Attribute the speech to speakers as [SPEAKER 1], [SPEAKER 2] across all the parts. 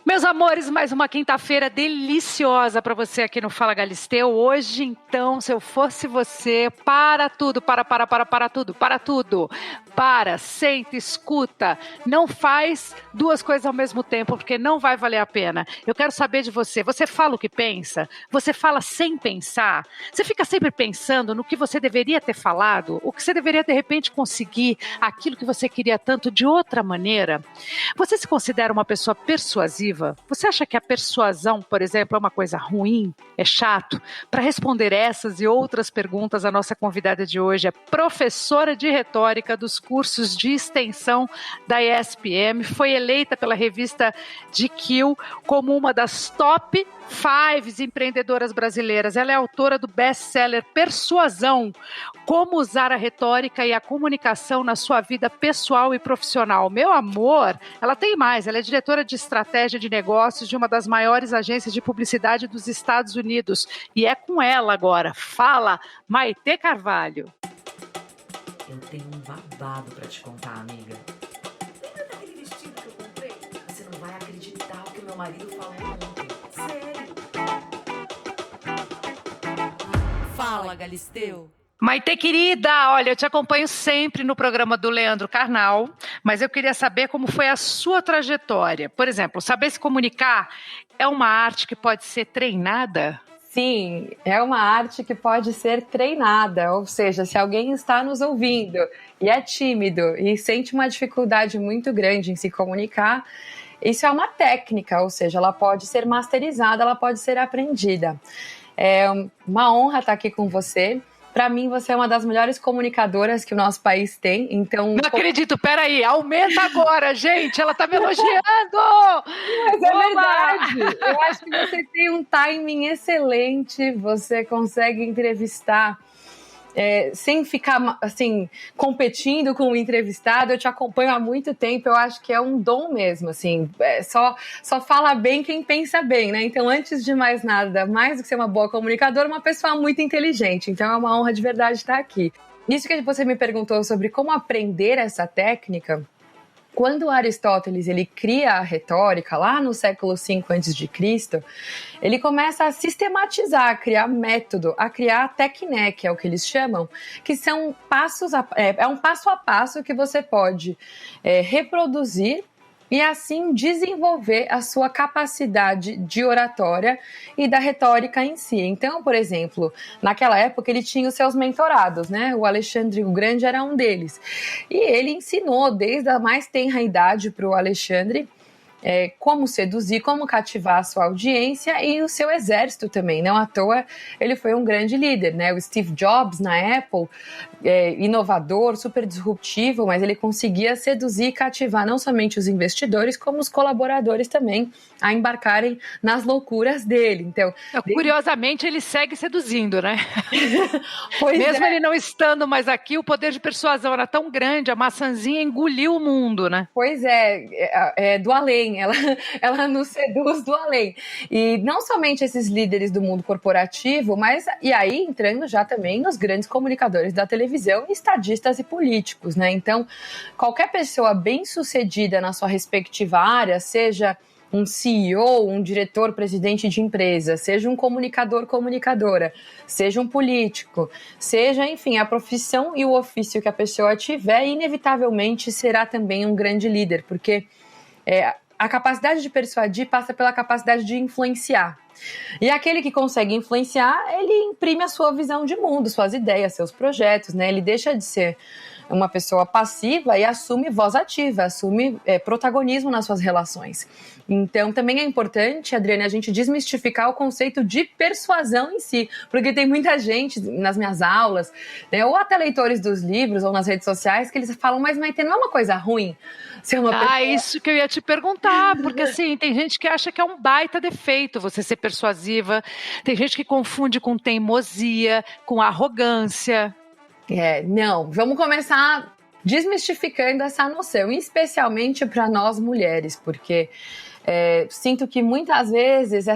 [SPEAKER 1] Meus amores, mais uma quinta-feira deliciosa para você aqui no Fala Galisteu. Hoje, então, se eu fosse você, para tudo, para tudo. Para, senta, escuta, não faz duas coisas ao mesmo tempo, porque não vai valer a pena. Eu quero saber de você, você fala o que pensa? Você fala sem pensar? Você fica sempre pensando no que você deveria ter falado? O que você deveria, de repente, conseguir aquilo que você queria tanto de outra maneira? Você se considera uma pessoa persuasiva? Você acha que a persuasão, por exemplo, é uma coisa ruim? É chato? Para responder essas e outras perguntas, a nossa convidada de hoje é professora de retórica dos cursos de extensão da ESPM, foi eleita pela revista GQ como uma das top 5 empreendedoras brasileiras. Ela é autora do best-seller Persuasão, como usar a retórica e a comunicação na sua vida pessoal e profissional. Meu amor, ela tem mais, ela é diretora de estratégia de negócios de uma das maiores agências de publicidade dos Estados Unidos. E é com ela agora. Fala, Maitê Carvalho.
[SPEAKER 2] Eu tenho um babado pra te contar, amiga. Lembra daquele vestido que eu comprei? Você não vai acreditar o que meu marido falou ontem. Sério. Fala, Galisteu.
[SPEAKER 1] Maitê querida, olha, eu te acompanho sempre no programa do Leandro Carnal, mas eu queria saber como foi a sua trajetória. Por exemplo, saber se comunicar é uma arte que pode ser treinada?
[SPEAKER 3] Sim, é uma arte que pode ser treinada, ou seja, se alguém está nos ouvindo e é tímido e sente uma dificuldade muito grande em se comunicar, isso é uma técnica, ou seja, ela pode ser masterizada, ela pode ser aprendida. É uma honra estar aqui com você. Para mim, você é uma das melhores comunicadoras que o nosso país tem, então...
[SPEAKER 1] Não acredito, peraí, aumenta agora, gente, ela tá me elogiando!
[SPEAKER 3] Mas é verdade, eu acho que você tem um timing excelente, você consegue entrevistar sem ficar, assim, competindo com o entrevistado. Eu te acompanho há muito tempo, eu acho que é um dom mesmo, assim, só fala bem quem pensa bem, né? Então, antes de mais nada, mais do que ser uma boa comunicadora, uma pessoa muito inteligente, então é uma honra de verdade estar aqui. Isso que você me perguntou sobre como aprender essa técnica... Quando Aristóteles ele cria a retórica, lá no século V a.C., ele começa a sistematizar, a criar método, a criar técnica, que é o que eles chamam, que são passos, é um passo a passo que você pode reproduzir e assim desenvolver a sua capacidade de oratória e da retórica em si. Então, por exemplo, naquela época ele tinha os seus mentorados, né? O Alexandre o Grande era um deles. E ele ensinou desde a mais tenra idade para o Alexandre como seduzir, como cativar a sua audiência e o seu exército também. Não à toa ele foi um grande líder, né? O Steve Jobs na Apple, inovador, super disruptivo, mas ele conseguia seduzir e cativar não somente os investidores, como os colaboradores também a embarcarem nas loucuras dele. Então,
[SPEAKER 1] curiosamente, ele segue seduzindo, né?
[SPEAKER 3] Pois
[SPEAKER 1] mesmo ele não estando mais aqui, o poder de persuasão era tão grande, a maçãzinha engoliu o mundo, né?
[SPEAKER 3] Pois é do além, ela nos seduz do além. E não somente esses líderes do mundo corporativo, mas e aí entrando já também nos grandes comunicadores da televisão, estadistas e políticos, né? Então, qualquer pessoa bem-sucedida na sua respectiva área, seja um CEO, um diretor, presidente de empresa, seja um comunicador, comunicadora, seja um político, seja, enfim, a profissão e o ofício que a pessoa tiver, inevitavelmente será também um grande líder, porque a capacidade de persuadir passa pela capacidade de influenciar. E aquele que consegue influenciar, ele imprime a sua visão de mundo, suas ideias, seus projetos, né? Ele deixa de ser uma pessoa passiva e assume voz ativa, assume protagonismo nas suas relações. Então, também é importante, Adriane, a gente desmistificar o conceito de persuasão em si, porque tem muita gente nas minhas aulas, né, ou até leitores dos livros ou nas redes sociais, que eles falam, mas Maitê, não é uma coisa ruim ser uma pessoa...
[SPEAKER 1] Isso que eu ia te perguntar, porque assim, tem gente que acha que é um baita defeito você ser persuasiva, tem gente que confunde com teimosia, com arrogância.
[SPEAKER 3] Não, vamos começar desmistificando essa noção, especialmente para nós mulheres, porque sinto que muitas vezes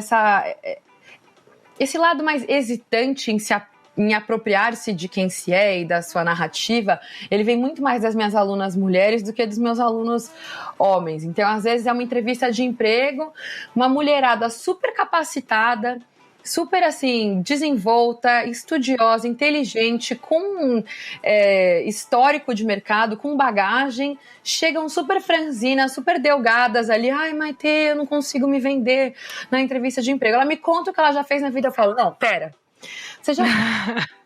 [SPEAKER 3] esse lado mais hesitante em se em apropriar-se de quem se é e da sua narrativa, ele vem muito mais das minhas alunas mulheres do que dos meus alunos homens. Então, às vezes, é uma entrevista de emprego, uma mulherada super capacitada, super, assim, desenvolta, estudiosa, inteligente, com histórico de mercado, com bagagem, chegam super franzinas, super delgadas ali. Ai, Maitê, eu não consigo me vender na entrevista de emprego. Ela me conta o que ela já fez na vida. Eu falo, não, pera, você já...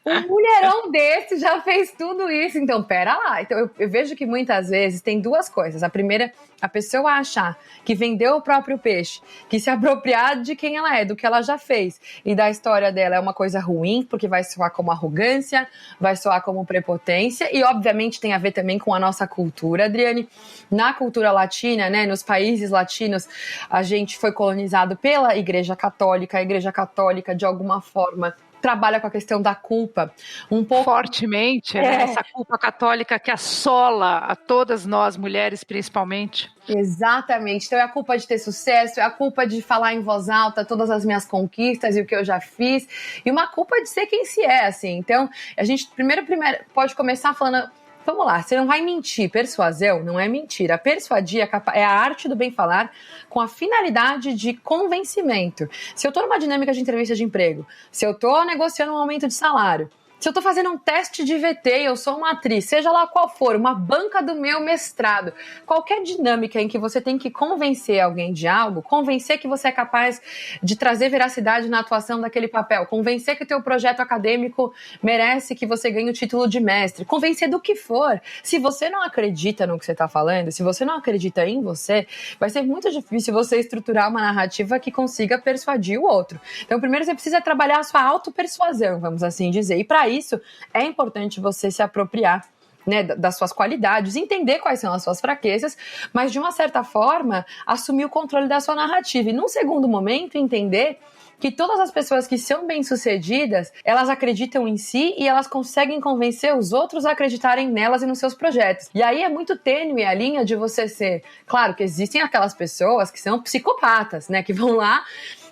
[SPEAKER 3] Um mulherão desse já fez tudo isso, então pera lá. Então eu vejo que muitas vezes tem duas coisas. A primeira, a pessoa achar que vendeu o próprio peixe, que se apropriar de quem ela é, do que ela já fez e da história dela é uma coisa ruim, porque vai soar como arrogância, vai soar como prepotência e obviamente tem a ver também com a nossa cultura, Adriane. Na cultura latina, né, nos países latinos, a gente foi colonizado pela Igreja Católica. A Igreja Católica, de alguma forma, trabalha com a questão da culpa um pouco
[SPEAKER 1] fortemente, né? Essa culpa católica que assola a todas nós mulheres, principalmente.
[SPEAKER 3] Exatamente, então é a culpa de ter sucesso, é a culpa de falar em voz alta todas as minhas conquistas e o que eu já fiz, e uma culpa de ser quem se é, assim. Então a gente primeiro pode começar falando, vamos lá, você não vai mentir. Persuasão não é mentira. Persuadir é a arte do bem falar com a finalidade de convencimento. Se eu tô numa dinâmica de entrevista de emprego, se eu tô negociando um aumento de salário, se eu tô fazendo um teste de VT, eu sou uma atriz, seja lá qual for, uma banca do meu mestrado, qualquer dinâmica em que você tem que convencer alguém de algo, convencer que você é capaz de trazer veracidade na atuação daquele papel, convencer que o teu projeto acadêmico merece que você ganhe o título de mestre, convencer do que for. Se você não acredita no que você tá falando, se você não acredita em você, vai ser muito difícil você estruturar uma narrativa que consiga persuadir o outro. Então, primeiro você precisa trabalhar a sua autopersuasão, vamos assim dizer, e para isso é importante você se apropriar, né, das suas qualidades, entender quais são as suas fraquezas, mas de uma certa forma assumir o controle da sua narrativa e num segundo momento entender que todas as pessoas que são bem-sucedidas, elas acreditam em si e elas conseguem convencer os outros a acreditarem nelas e nos seus projetos. E aí é muito tênue a linha de você ser... Claro que existem aquelas pessoas que são psicopatas, né, que vão lá,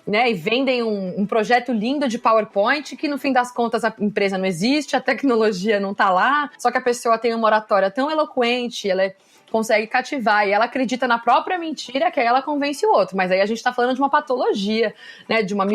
[SPEAKER 3] né, e vendem um projeto lindo de PowerPoint que no fim das contas a empresa não existe, a tecnologia não tá lá, só que a pessoa tem uma oratória tão eloquente, ela consegue cativar e ela acredita na própria mentira que aí ela convence o outro. Mas aí a gente tá falando de uma patologia, né, de uma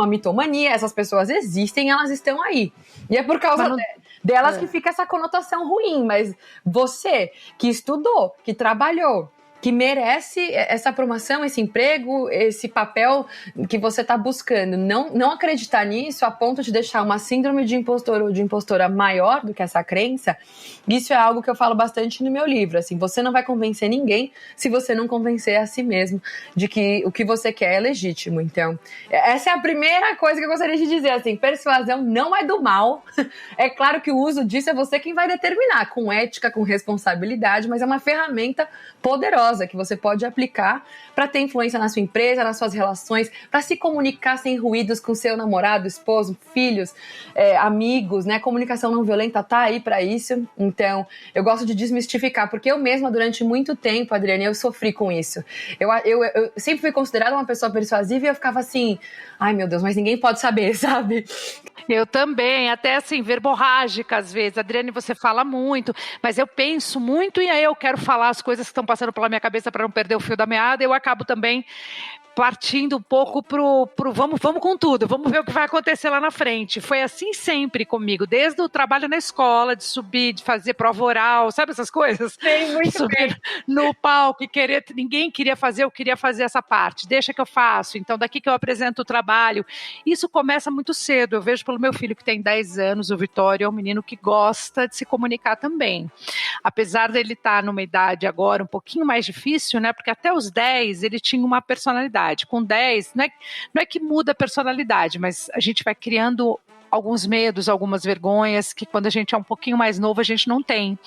[SPEAKER 3] mitomania. Essas pessoas existem, elas estão aí. E é por causa delas que fica essa conotação ruim. Mas você que estudou, que trabalhou, que merece essa promoção, esse emprego, esse papel que você está buscando. Não acreditar nisso a ponto de deixar uma síndrome de impostor ou de impostora maior do que essa crença, isso é algo que eu falo bastante no meu livro. Assim, você não vai convencer ninguém se você não convencer a si mesmo de que o que você quer é legítimo. Então, essa é a primeira coisa que eu gostaria de dizer. Assim, persuasão não é do mal. É claro que o uso disso é você quem vai determinar, com ética, com responsabilidade, mas é uma ferramenta poderosa que você pode aplicar para ter influência na sua empresa, nas suas relações, para se comunicar sem ruídos com seu namorado, esposo, filhos, amigos, né? Comunicação não violenta tá aí para isso. Então, eu gosto de desmistificar, porque eu mesma, durante muito tempo, Adriane, eu sofri com isso. Eu sempre fui considerada uma pessoa persuasiva e eu ficava assim, ai meu Deus, mas ninguém pode saber, sabe?
[SPEAKER 1] Eu também, até assim, verborrágica às vezes. Adriane, você fala muito, mas eu penso muito e aí eu quero falar as coisas que estão passando pela minha cabeça para não perder o fio da meada. Eu acabo também partindo um pouco pro vamos com tudo, vamos ver o que vai acontecer lá na frente. Foi assim sempre comigo, desde o trabalho na escola, de subir, de fazer prova oral, sabe essas coisas?
[SPEAKER 3] Sei muito
[SPEAKER 1] subir
[SPEAKER 3] bem
[SPEAKER 1] no palco e ninguém queria fazer, eu queria fazer essa parte, deixa que eu faço, então daqui que eu apresento o trabalho. Isso começa muito cedo, eu vejo pelo meu filho que tem 10 anos, o Vitório é um menino que gosta de se comunicar também. Apesar dele estar numa idade agora um pouquinho mais difícil, né? Porque até os 10 ele tinha uma personalidade. Com 10, não é que muda a personalidade, mas a gente vai criando alguns medos, algumas vergonhas que quando a gente é um pouquinho mais novo a gente não tem.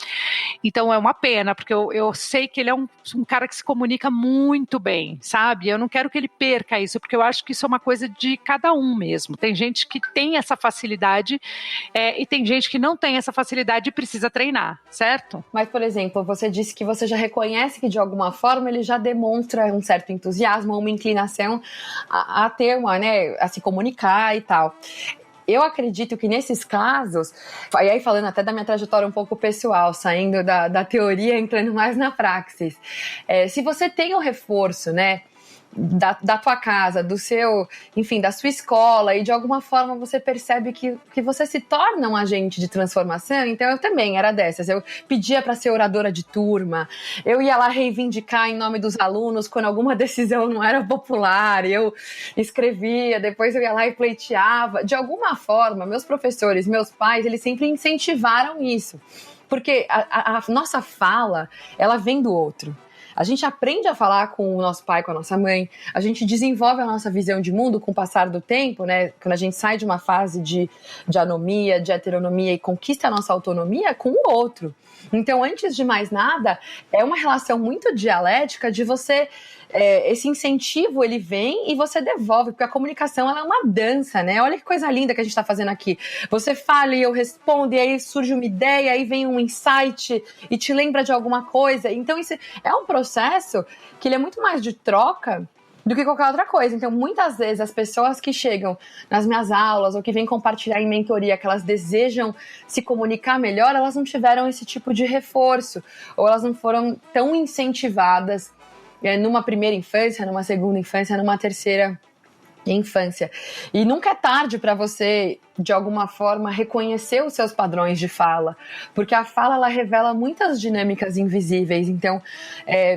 [SPEAKER 1] Então é uma pena, porque eu sei que ele é um cara que se comunica muito bem, sabe? Eu não quero que ele perca isso, porque eu acho que isso é uma coisa de cada um mesmo. Tem gente que tem essa facilidade e tem gente que não tem essa facilidade e precisa treinar, certo?
[SPEAKER 3] Mas, por exemplo, você disse que você já reconhece que de alguma forma ele já demonstra um certo entusiasmo, uma inclinação a ter uma, né, a se comunicar e tal. eu acredito que nesses casos, e aí falando até da minha trajetória um pouco pessoal, saindo da teoria, entrando mais na praxis, se você tem o reforço, né, da tua casa, do seu, enfim, da sua escola, e de alguma forma você percebe que você se torna um agente de transformação. Então eu também era dessas, eu pedia para ser oradora de turma, eu ia lá reivindicar em nome dos alunos quando alguma decisão não era popular, eu escrevia, depois eu ia lá e pleiteava. De alguma forma, meus professores, meus pais, eles sempre incentivaram isso, porque a nossa fala, ela vem do outro. A gente aprende a falar com o nosso pai, com a nossa mãe, a gente desenvolve a nossa visão de mundo com o passar do tempo, né? Quando a gente sai de uma fase de anomia, de heteronomia e conquista a nossa autonomia com o outro. Então, antes de mais nada, é uma relação muito dialética de você... esse incentivo, ele vem e você devolve, porque a comunicação, ela é uma dança, né? Olha que coisa linda que a gente está fazendo aqui. Você fala e eu respondo, e aí surge uma ideia, aí vem um insight e te lembra de alguma coisa. Então, isso é um processo que ele é muito mais de troca do que qualquer outra coisa. Então, muitas vezes, as pessoas que chegam nas minhas aulas ou que vêm compartilhar em mentoria que elas desejam se comunicar melhor, elas não tiveram esse tipo de reforço, ou elas não foram tão incentivadas numa primeira infância, numa segunda infância, numa terceira infância. E nunca é tarde para você, de alguma forma, reconhecer os seus padrões de fala, porque a fala, ela revela muitas dinâmicas invisíveis. Então,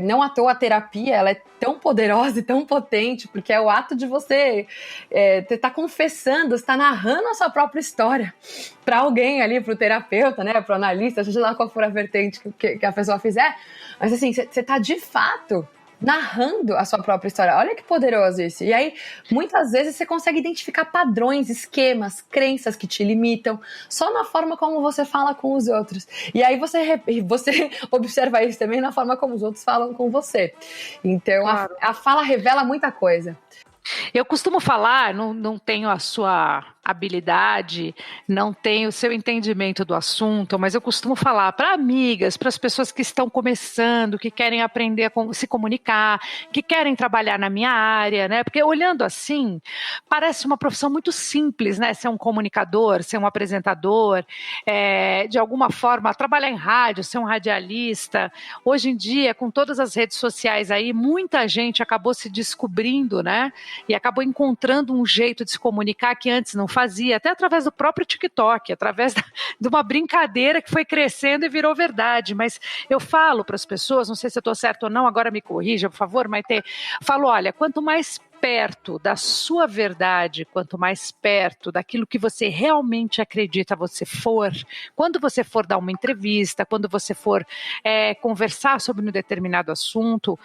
[SPEAKER 3] não à toa a terapia, ela é tão poderosa e tão potente, porque é o ato de você tá confessando, está narrando a sua própria história para alguém ali, para o terapeuta, né, para o analista, seja lá qual for a vertente que a pessoa fizer. Mas assim, você está de fato narrando a sua própria história. Olha que poderoso isso. E aí, muitas vezes, você consegue identificar padrões, esquemas, crenças que te limitam, só na forma como você fala com os outros. E aí, você observa isso também na forma como os outros falam com você. Então, claro, a fala revela muita coisa.
[SPEAKER 1] Eu costumo falar, não tenho a sua habilidade, não tenho o seu entendimento do assunto, mas eu costumo falar para amigas, para as pessoas que estão começando, que querem aprender a se comunicar, que querem trabalhar na minha área, né? Porque olhando assim, parece uma profissão muito simples, né? Ser um comunicador, ser um apresentador, de alguma forma trabalhar em rádio, ser um radialista. Hoje em dia, com todas as redes sociais aí, muita gente acabou se descobrindo, né? E acabou encontrando um jeito de se comunicar que antes não fazia, até através do próprio TikTok, através de uma brincadeira que foi crescendo e virou verdade. Mas eu falo para as pessoas, não sei se eu estou certo ou não, agora me corrija, por favor, Maitê, falo, olha, quanto mais perto da sua verdade, quanto mais perto daquilo que você realmente acredita você for, quando você for dar uma entrevista, quando você for conversar sobre um determinado assunto,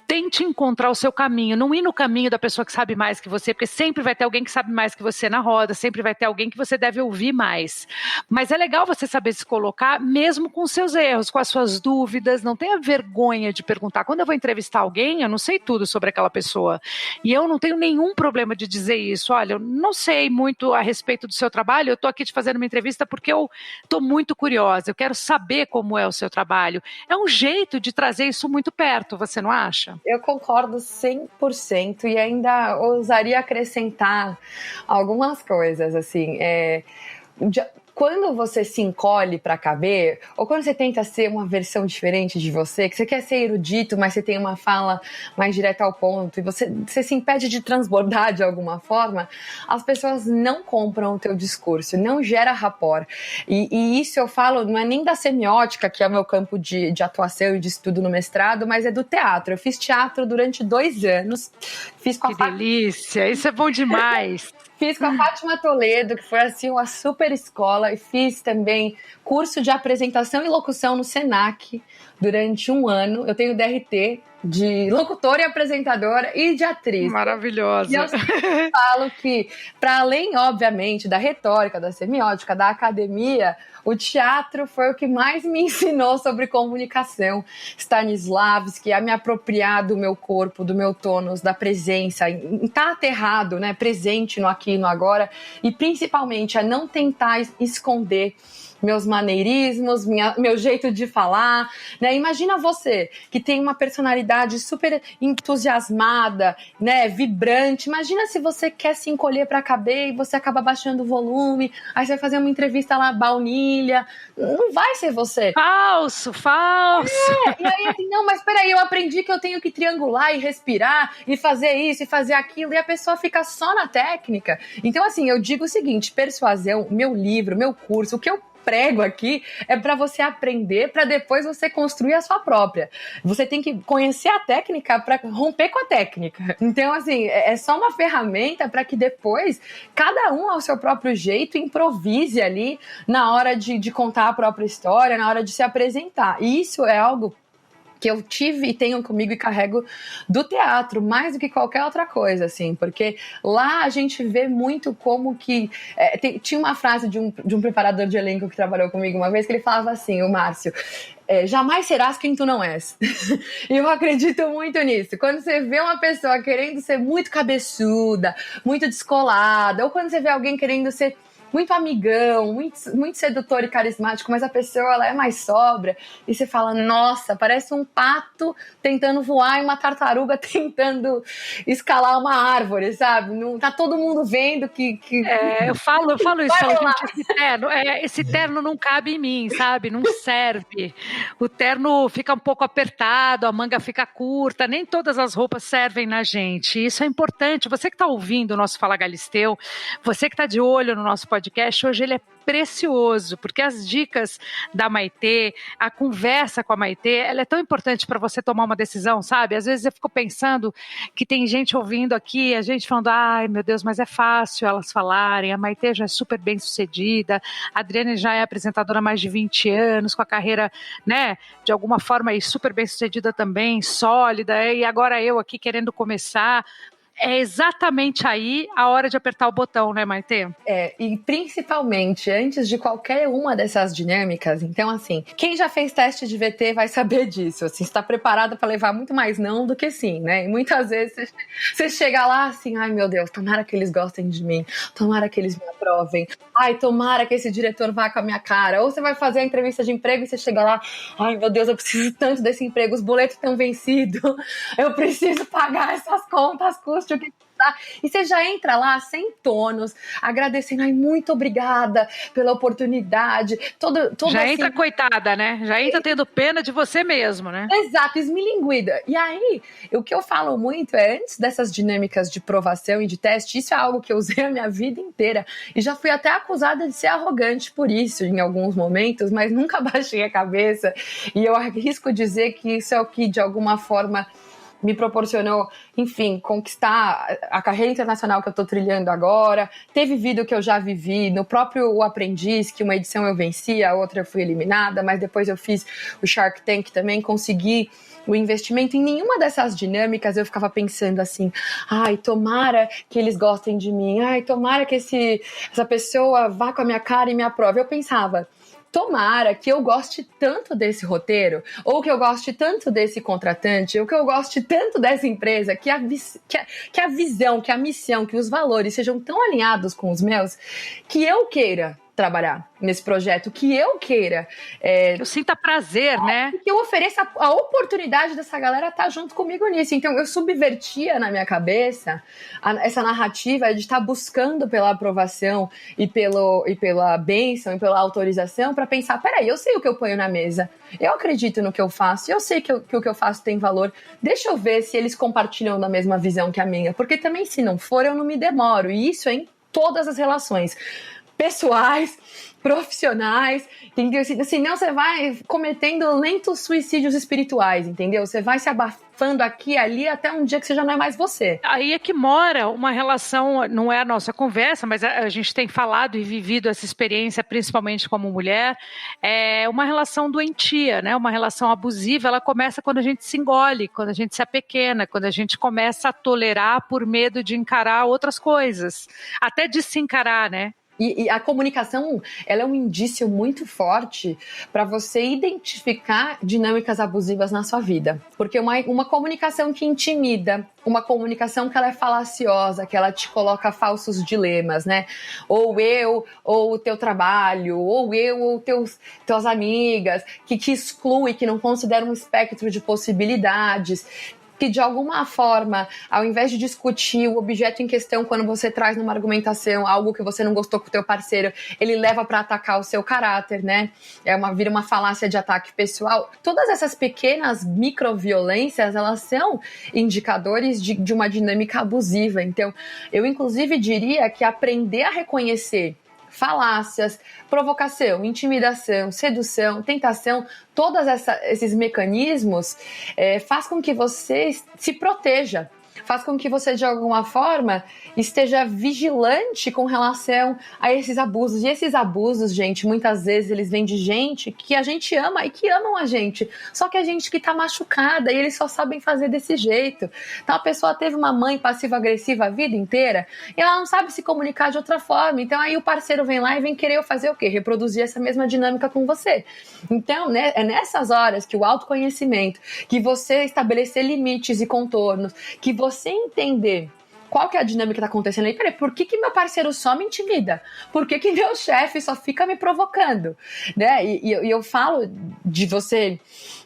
[SPEAKER 1] tente encontrar o seu caminho, não ir no caminho da pessoa que sabe mais que você, porque sempre vai ter alguém que sabe mais que você na roda, sempre vai ter alguém que você deve ouvir mais. Mas é legal você saber se colocar, mesmo com os seus erros, com as suas dúvidas, não tenha vergonha de perguntar. Quando eu vou entrevistar alguém, eu não sei tudo sobre aquela pessoa, e eu não tenho nenhum problema de dizer isso. Olha, eu não sei muito a respeito do seu trabalho, eu estou aqui te fazendo uma entrevista porque eu estou muito curiosa, eu quero saber como é o seu trabalho. É um jeito de trazer isso muito perto, você não acha?
[SPEAKER 3] Eu concordo 100% e ainda ousaria acrescentar algumas coisas, assim, quando você se encolhe para caber, ou quando você tenta ser uma versão diferente de você, que você quer ser erudito, mas você tem uma fala mais direta ao ponto, e você se impede de transbordar de alguma forma, as pessoas não compram o teu discurso, não gera rapport. E isso eu falo, não é nem da semiótica, que é o meu campo de atuação e de estudo no mestrado, mas é do teatro. Eu fiz teatro durante 2 anos. Fiz com
[SPEAKER 1] que delícia, isso é bom demais.
[SPEAKER 3] Fiz com a Fátima Toledo, que foi assim uma super escola, e fiz também curso de apresentação e locução no Senac durante 1 ano. Eu tenho DRT de locutora e apresentadora e de atriz.
[SPEAKER 1] Maravilhosa.
[SPEAKER 3] E eu falo que, para além, obviamente, da retórica, da semiótica, da academia, o teatro foi o que mais me ensinou sobre comunicação. Stanislavski, a me apropriar do meu corpo, do meu tônus, da presença, em estar aterrado, né, presente no aqui e no agora, e principalmente a não tentar esconder meus maneirismos, meu jeito de falar, né? Imagina você que tem uma personalidade super entusiasmada, né? Vibrante. Imagina se você quer se encolher para caber e você acaba baixando o volume, aí você vai fazer uma entrevista lá, baunilha. Não vai ser você.
[SPEAKER 1] Falso.
[SPEAKER 3] E aí, assim, não, mas peraí, eu aprendi que eu tenho que triangular e respirar e fazer isso e fazer aquilo, e a pessoa fica só na técnica. Então, assim, eu digo o seguinte, persuasão, meu livro, meu curso, o que eu prego aqui é para você aprender, para depois você construir a sua própria. Você tem que conhecer a técnica para romper com a técnica. Então, assim, é só uma ferramenta para que depois cada um ao seu próprio jeito improvise ali na hora de contar a própria história, na hora de se apresentar. E isso é algo que eu tive e tenho comigo e carrego do teatro, mais do que qualquer outra coisa, assim, porque lá a gente vê muito como que... tinha uma frase de um preparador de elenco que trabalhou comigo uma vez, que ele falava assim, o Márcio, jamais serás quem tu não és. E eu acredito muito nisso. Quando você vê uma pessoa querendo ser muito cabeçuda, muito descolada, ou quando você vê alguém querendo ser muito amigão, muito sedutor e carismático, mas a pessoa ela é mais sóbria, e você fala, nossa, parece um pato tentando voar e uma tartaruga tentando escalar uma árvore, sabe? Não, tá todo mundo vendo que...
[SPEAKER 1] Eu falo isso, gente, esse terno não cabe em mim, sabe? Não serve. O terno fica um pouco apertado, a manga fica curta, nem todas as roupas servem na gente. Isso é importante. Você que está ouvindo o nosso Fala Galisteu, você que está de olho no nosso podcast, hoje ele é precioso, porque as dicas da Maitê, a conversa com a Maitê, ela é tão importante para você tomar uma decisão, sabe? Às vezes eu fico pensando que tem gente ouvindo aqui, a gente falando, ai meu Deus, mas é fácil elas falarem, a Maitê já é super bem sucedida, a Adriane já é apresentadora há mais de 20 anos, com a carreira, né, de alguma forma aí, super bem sucedida também, sólida, e agora eu aqui querendo começar. É exatamente aí a hora de apertar o botão, né, Maitê?
[SPEAKER 3] E principalmente antes de qualquer uma dessas dinâmicas, então assim, quem já fez teste de VT vai saber disso, assim, está preparado para levar muito mais não do que sim, né? E muitas vezes você chega lá assim, ai meu Deus, tomara que eles gostem de mim, tomara que eles me aprovem, ai, tomara que esse diretor vá com a minha cara, ou você vai fazer a entrevista de emprego e você chega lá, ai meu Deus, eu preciso tanto desse emprego, os boletos estão vencidos, eu preciso pagar essas contas, custe o que tá. E você já entra lá sem tonos, agradecendo, ai, muito obrigada pela oportunidade.
[SPEAKER 1] Já
[SPEAKER 3] assim,
[SPEAKER 1] entra coitada, né? Já entra tendo pena de você mesmo, né?
[SPEAKER 3] Exato, esmilinguida. E aí, o que eu falo muito é, antes dessas dinâmicas de provação e de teste, isso é algo que eu usei a minha vida inteira. E já fui até acusada de ser arrogante por isso, em alguns momentos, mas nunca baixei a cabeça. E eu arrisco dizer que isso é o que, de alguma forma, me proporcionou, enfim, conquistar a carreira internacional que eu tô trilhando agora. Teve vídeo que eu já vivi, no próprio O Aprendiz, que uma edição eu venci, a outra eu fui eliminada, mas depois eu fiz o Shark Tank também, consegui o investimento. Em nenhuma dessas dinâmicas eu ficava pensando assim, ai, tomara que eles gostem de mim, ai, tomara que essa pessoa vá com a minha cara e me aprove. Eu pensava, tomara que eu goste tanto desse roteiro, ou que eu goste tanto desse contratante, ou que eu goste tanto dessa empresa, que a visão, que a missão, que os valores sejam tão alinhados com os meus, que eu queira trabalhar nesse projeto, que eu queira.
[SPEAKER 1] Eu sinta prazer, né?
[SPEAKER 3] Que eu ofereça a oportunidade dessa galera estar junto comigo nisso. Então, eu subvertia na minha cabeça essa narrativa de estar buscando pela aprovação e pela bênção e pela autorização para pensar, peraí, eu sei o que eu ponho na mesa, eu acredito no que eu faço, eu sei que o que eu faço tem valor, deixa eu ver se eles compartilham da mesma visão que a minha, porque também se não for, eu não me demoro, e isso é em todas as relações pessoais, profissionais, entendeu? Senão você vai cometendo lentos suicídios espirituais, entendeu? Você vai se abafando aqui e ali até um dia que você já não é mais você.
[SPEAKER 1] Aí é que mora uma relação, não é a nossa conversa, mas a gente tem falado e vivido essa experiência, principalmente como mulher, é uma relação doentia, né? Uma relação abusiva, ela começa quando a gente se engole, quando a gente se apequena, quando a gente começa a tolerar por medo de encarar outras coisas, até de se encarar, né?
[SPEAKER 3] E a comunicação, ela é um indício muito forte para você identificar dinâmicas abusivas na sua vida. Porque uma comunicação que intimida, uma comunicação que ela é falaciosa, que ela te coloca falsos dilemas, né? Ou eu, ou o teu trabalho, ou eu, ou tuas amigas, que te exclui, que não considera um espectro de possibilidades, que de alguma forma, ao invés de discutir o objeto em questão, quando você traz numa argumentação algo que você não gostou com o teu parceiro, ele leva para atacar o seu caráter, né? Vira uma falácia de ataque pessoal. Todas essas pequenas microviolências, elas são indicadores de uma dinâmica abusiva. Então, eu inclusive diria que aprender a reconhecer falácias, provocação, intimidação, sedução, tentação, todos esses mecanismos faz com que você se proteja, faz com que você, de alguma forma, esteja vigilante com relação a esses abusos. E esses abusos, gente, muitas vezes eles vêm de gente que a gente ama e que amam a gente. Só que a gente que tá machucada e eles só sabem fazer desse jeito. Então a pessoa teve uma mãe passiva-agressiva a vida inteira e ela não sabe se comunicar de outra forma. Então aí o parceiro vem lá e vem querer fazer o quê? Reproduzir essa mesma dinâmica com você. Então, né, é nessas horas que o autoconhecimento, que você estabelecer limites e contornos, que você entender qual que é a dinâmica que tá acontecendo aí. Peraí, por que meu parceiro só me intimida? Por que meu chefe só fica me provocando? Né? E eu falo de você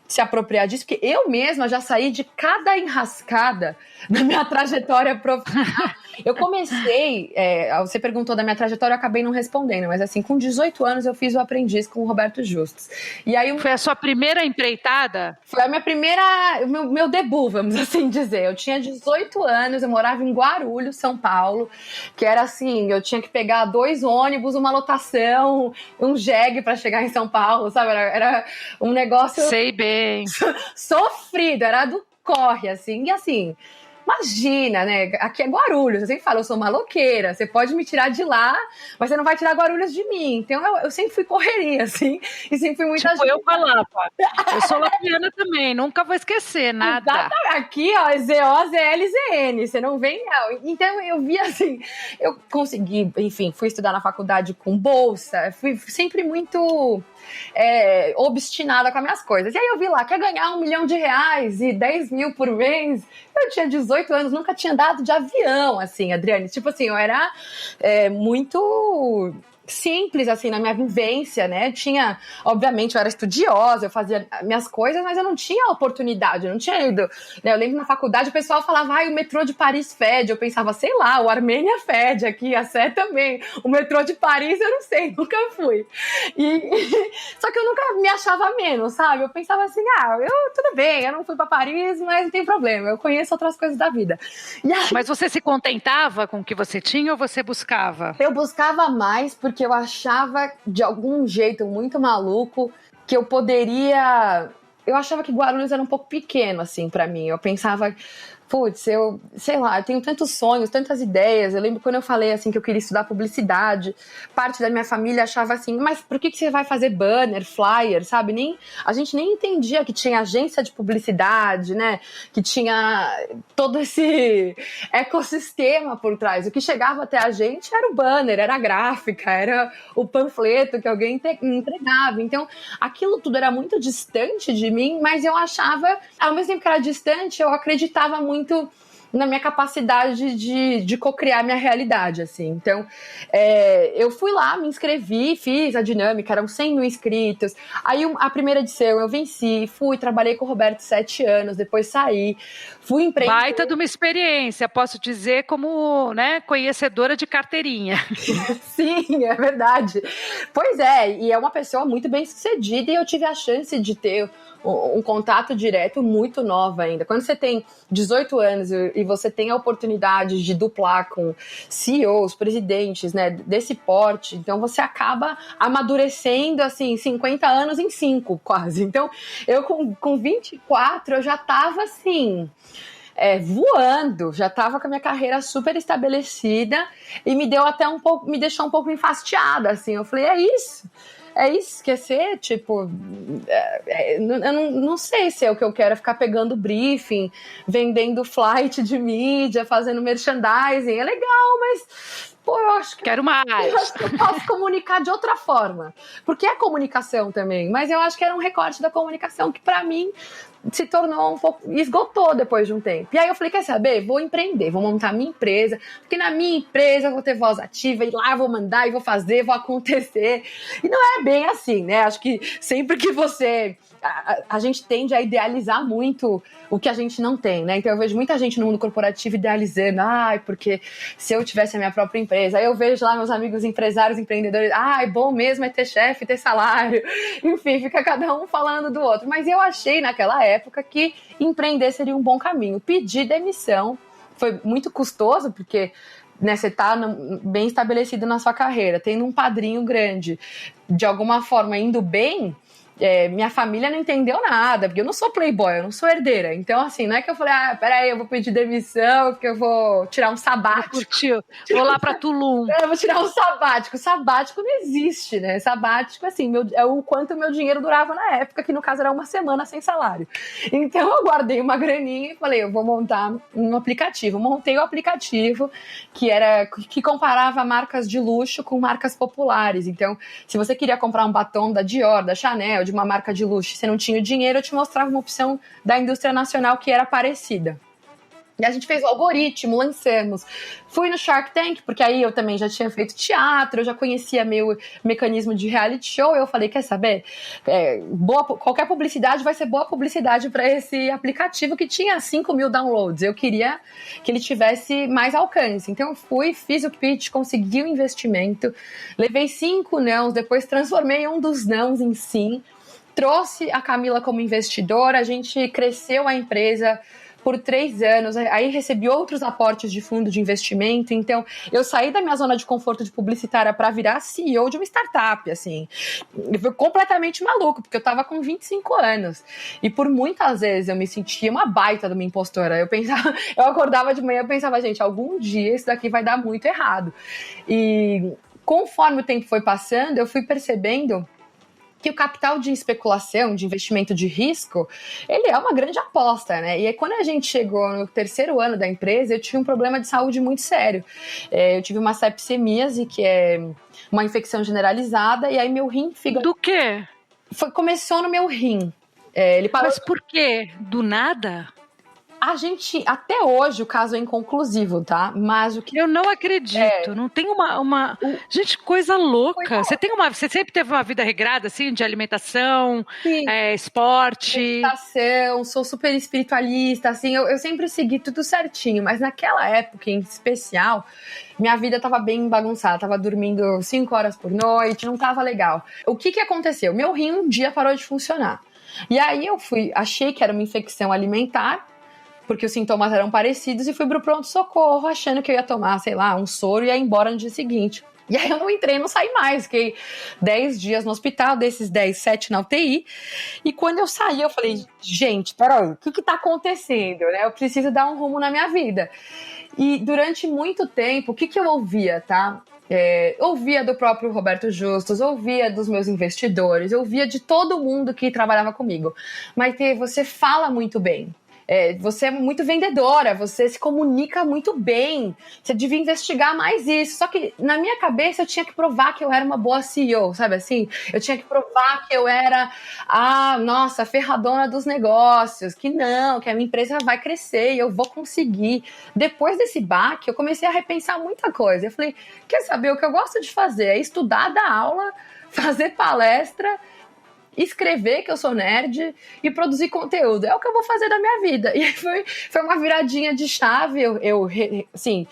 [SPEAKER 3] se apropriar disso, porque eu mesma já saí de cada enrascada na minha trajetória profissional. Eu comecei, você perguntou da minha trajetória, eu acabei não respondendo, mas assim, com 18 anos eu fiz o Aprendiz com o Roberto Justus. E aí,
[SPEAKER 1] foi a sua primeira empreitada?
[SPEAKER 3] Foi a minha primeira, meu debut, vamos assim dizer. Eu tinha 18 anos, eu morava em Guarulhos, São Paulo, que era assim, eu tinha que pegar 2 ônibus, uma lotação, um jegue para chegar em São Paulo, sabe? Era um negócio...
[SPEAKER 1] Sei bem.
[SPEAKER 3] Sofrido, era do corre, assim, e assim... Imagina, né? Aqui é Guarulhos, eu sempre falo, eu sou maloqueira, você pode me tirar de lá, mas você não vai tirar Guarulhos de mim. Então eu sempre fui correria, assim, e sempre fui muita gente.
[SPEAKER 1] Eu falava, eu sou lapiana também, nunca vou esquecer, nada.
[SPEAKER 3] Exatamente. Aqui, ó, Z-O-Z-L-Z-N, você não vem, não. Então eu vi assim, eu consegui, enfim, fui estudar na faculdade com bolsa, fui sempre muito... obstinada com as minhas coisas. E aí eu vi lá, quer ganhar R$1 milhão e 10 mil por mês? Eu tinha 18 anos, nunca tinha andado de avião, assim, Adriane. Tipo assim, eu era muito... simples, assim, na minha vivência, né? Tinha, obviamente, eu era estudiosa, eu fazia minhas coisas, mas eu não tinha oportunidade, eu não tinha ido, né? Eu lembro na faculdade, o pessoal falava, o metrô de Paris fede, eu pensava, sei lá, o Armênia fede, aqui, a Sé também, o metrô de Paris, eu não sei, nunca fui. Só que eu nunca me achava menos, sabe? Eu pensava assim, tudo bem, eu não fui pra Paris, mas não tem problema, eu conheço outras coisas da vida.
[SPEAKER 1] Mas você se contentava com o que você tinha ou você buscava?
[SPEAKER 3] Eu buscava mais, porque eu achava, de algum jeito muito maluco, que eu poderia... Eu achava que Guarulhos era um pouco pequeno, assim, pra mim. Eu pensava... Putz, eu tenho tantos sonhos, tantas ideias. Eu lembro quando eu falei, assim, que eu queria estudar publicidade, parte da minha família achava assim, mas por que você vai fazer banner, flyer, sabe? A gente nem entendia que tinha agência de publicidade, né? Que tinha todo esse ecossistema por trás. O que chegava até a gente era o banner, era a gráfica, era o panfleto que alguém entregava. Então, aquilo tudo era muito distante de mim, mas eu achava, ao mesmo tempo que era distante, eu acreditava muito na minha capacidade de co-criar minha realidade, assim. Então, eu fui lá, me inscrevi, fiz a dinâmica, eram 100 mil inscritos. Aí, a primeira edição, eu venci, trabalhei com o Roberto 7 anos, depois saí, fui empreender.
[SPEAKER 1] Baita de uma experiência, posso dizer, como, né, conhecedora de carteirinha.
[SPEAKER 3] Sim, é verdade. Pois é, e é uma pessoa muito bem sucedida e eu tive a chance de ter um contato direto muito nova ainda. Quando você tem 18 anos e você tem a oportunidade de duplar com CEOs, presidentes, né, desse porte, então você acaba amadurecendo, assim, 50 anos em 5, quase. Então, eu com 24, eu já tava, assim... voando, já tava com a minha carreira super estabelecida e me deixou um pouco enfastiada, assim. Eu falei, é isso. é esquecer, tipo, eu não sei se é o que eu quero, ficar pegando briefing, vendendo flight de mídia, fazendo merchandising, é legal, mas... Pô, eu acho que...
[SPEAKER 1] Quero mais.
[SPEAKER 3] Eu acho que eu posso comunicar de outra forma. Porque é comunicação também. Mas eu acho que era um recorte da comunicação que, pra mim, se tornou um pouco... Esgotou depois de um tempo. E aí eu falei, quer saber? Vou empreender, vou montar minha empresa. Porque na minha empresa eu vou ter voz ativa. E lá eu vou mandar, e vou fazer, vou acontecer. E não é bem assim, né? Acho que sempre que você... A gente tende a idealizar muito o que a gente não tem, né? Então eu vejo muita gente no mundo corporativo idealizando, porque se eu tivesse a minha própria empresa, aí eu vejo lá meus amigos empresários, empreendedores, bom mesmo é ter chefe, ter salário, enfim, fica cada um falando do outro. Mas eu achei naquela época que empreender seria um bom caminho. Pedir demissão foi muito custoso, porque você tá bem estabelecido na sua carreira, tendo um padrinho grande, de alguma forma indo bem. Minha família não entendeu nada, porque eu não sou playboy, eu não sou herdeira. Então, assim, não é que eu falei, peraí, eu vou pedir demissão, porque eu vou tirar um sabático.
[SPEAKER 1] Vou lá pra Tulum.
[SPEAKER 3] Eu vou tirar um sabático. Sabático não existe, né? Sabático, assim, é o quanto meu dinheiro durava na época, que no caso era uma semana sem salário. Então, eu guardei uma graninha e falei, eu vou montar um aplicativo. Montei o aplicativo que comparava marcas de luxo com marcas populares. Então, se você queria comprar um batom da Dior, da Chanel, de uma marca de luxo, você não tinha o dinheiro, eu te mostrava uma opção da indústria nacional que era parecida. E a gente fez o algoritmo, lançamos. Fui no Shark Tank, porque aí eu também já tinha feito teatro, eu já conhecia meu mecanismo de reality show. Eu falei, quer saber? Qualquer publicidade vai ser boa publicidade para esse aplicativo que tinha 5 mil downloads. Eu queria que ele tivesse mais alcance. Então eu fui, fiz o pitch, consegui o investimento, levei 5 nãos, depois transformei um dos nãos em sim, trouxe a Camila como investidora, a gente cresceu a empresa por 3 anos, aí recebi outros aportes de fundo de investimento, então eu saí da minha zona de conforto de publicitária para virar CEO de uma startup, assim, foi completamente maluco, porque eu tava com 25 anos, e por muitas vezes eu me sentia uma baita de uma impostora, eu acordava de manhã e pensava, gente, algum dia isso daqui vai dar muito errado, e conforme o tempo foi passando, eu fui percebendo que o capital de especulação, de investimento de risco, ele é uma grande aposta, né? E aí, quando a gente chegou no 3º ano da empresa, eu tive um problema de saúde muito sério. Eu tive uma sepsemíase, que é uma infecção generalizada, e aí meu rim...
[SPEAKER 1] Do quê?
[SPEAKER 3] Começou no meu rim. Ele parou...
[SPEAKER 1] Mas por quê? Do nada?
[SPEAKER 3] A gente, até hoje, o caso é inconclusivo, tá? Mas o que...
[SPEAKER 1] Eu não acredito. Não tem uma... Gente, coisa louca. Você sempre teve uma vida regrada, assim, de alimentação, esporte?
[SPEAKER 3] Meditação, sou super espiritualista, assim, eu sempre segui tudo certinho, mas naquela época, em especial, minha vida tava bem bagunçada, tava dormindo 5 horas por noite, não tava legal. O que aconteceu? Meu rim um dia parou de funcionar. E aí eu achei que era uma infecção alimentar, porque os sintomas eram parecidos, e fui pro pronto-socorro achando que eu ia tomar, sei lá, um soro e ia embora no dia seguinte. E aí eu não entrei, não saí mais, fiquei 10 dias no hospital, desses 10, 7 na UTI, e quando eu saí eu falei, gente, peraí, o que tá acontecendo, né? Eu preciso dar um rumo na minha vida. E durante muito tempo, o que eu ouvia, tá? Ouvia do próprio Roberto Justus, ouvia dos meus investidores, ouvia de todo mundo que trabalhava comigo. Maitê, você fala muito bem. Você é muito vendedora, você se comunica muito bem, você devia investigar mais isso. Só que na minha cabeça eu tinha que provar que eu era uma boa CEO, sabe assim? Eu tinha que provar que eu era a ferradona dos negócios, que a minha empresa vai crescer e eu vou conseguir. Depois desse baque, eu comecei a repensar muita coisa. Eu falei, quer saber, o que eu gosto de fazer é estudar, dar aula, fazer palestra, escrever, que eu sou nerd, e produzir conteúdo. É o que eu vou fazer da minha vida. E foi uma viradinha de chave. Assim,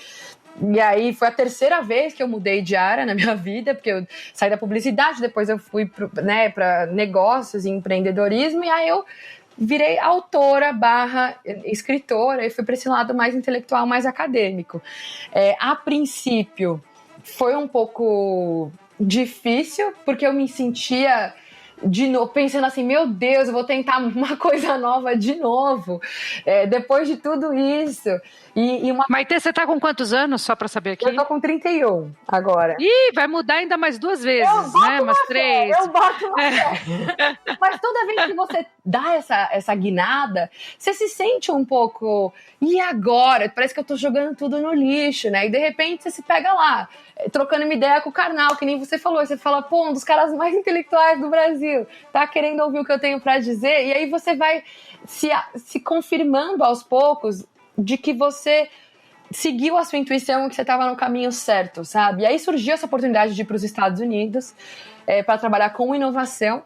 [SPEAKER 3] e aí foi a 3ª vez que eu mudei de área na minha vida, porque eu saí da publicidade, depois eu fui para negócios e empreendedorismo, e aí eu virei autora / escritora, e fui para esse lado mais intelectual, mais acadêmico. A princípio, foi um pouco difícil, porque eu me sentia de novo, pensando assim, meu Deus, eu vou tentar uma coisa nova de novo, depois de tudo isso.
[SPEAKER 1] Maitê, você tá com quantos anos, só pra saber aqui?
[SPEAKER 3] Eu tô com 31 agora.
[SPEAKER 1] Ih, vai mudar ainda mais 2 vezes, né? Umas 3.
[SPEAKER 3] Eu boto uma fé. Mas toda vez que você dá essa guinada, você se sente um pouco, e agora? Parece que eu tô jogando tudo no lixo, né? E de repente você se pega lá, trocando uma ideia com o Karnal, que nem você falou. Você fala, pô, um dos caras mais intelectuais do Brasil, tá querendo ouvir o que eu tenho pra dizer? E aí você vai se confirmando aos poucos de que você seguiu a sua intuição e que você estava no caminho certo, sabe? E aí surgiu essa oportunidade de ir para os Estados Unidos para trabalhar com inovação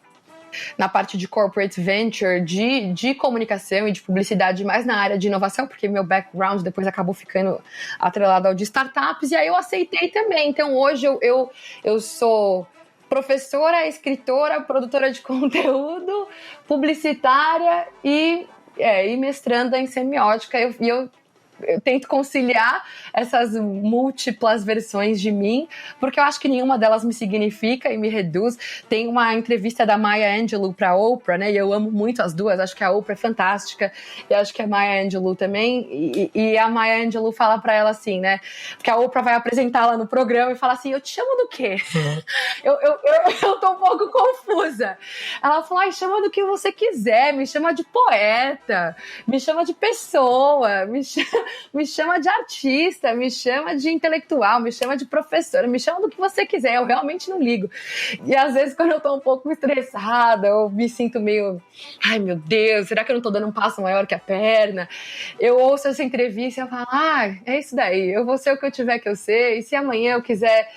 [SPEAKER 3] na parte de corporate venture, de comunicação e de publicidade, mais na área de inovação, porque meu background depois acabou ficando atrelado ao de startups, e aí eu aceitei também. Então hoje eu sou professora, escritora, produtora de conteúdo, publicitária e mestranda em semiótica. Eu tento conciliar essas múltiplas versões de mim, porque eu acho que nenhuma delas me significa e me reduz. Tem uma entrevista da Maya Angelou para Oprah, né? E eu amo muito as duas, acho que a Oprah é fantástica e acho que a Maya Angelou também. E a Maya Angelou fala para ela assim, né? Porque a Oprah vai apresentá-la no programa e fala assim, eu te chamo do quê? Eu tô um pouco confusa. Ela fala, ai, chama do que você quiser, me chama de poeta, me chama de pessoa, me chama de artista, me chama de intelectual, me chama de professora, me chama do que você quiser, eu realmente não ligo. E às vezes quando eu tô um pouco estressada, eu me sinto meio, ai meu Deus, será que eu não tô dando um passo maior que a perna? Eu ouço essa entrevista e eu falo, é isso daí, eu vou ser o que eu tiver que eu ser, e se amanhã eu quiser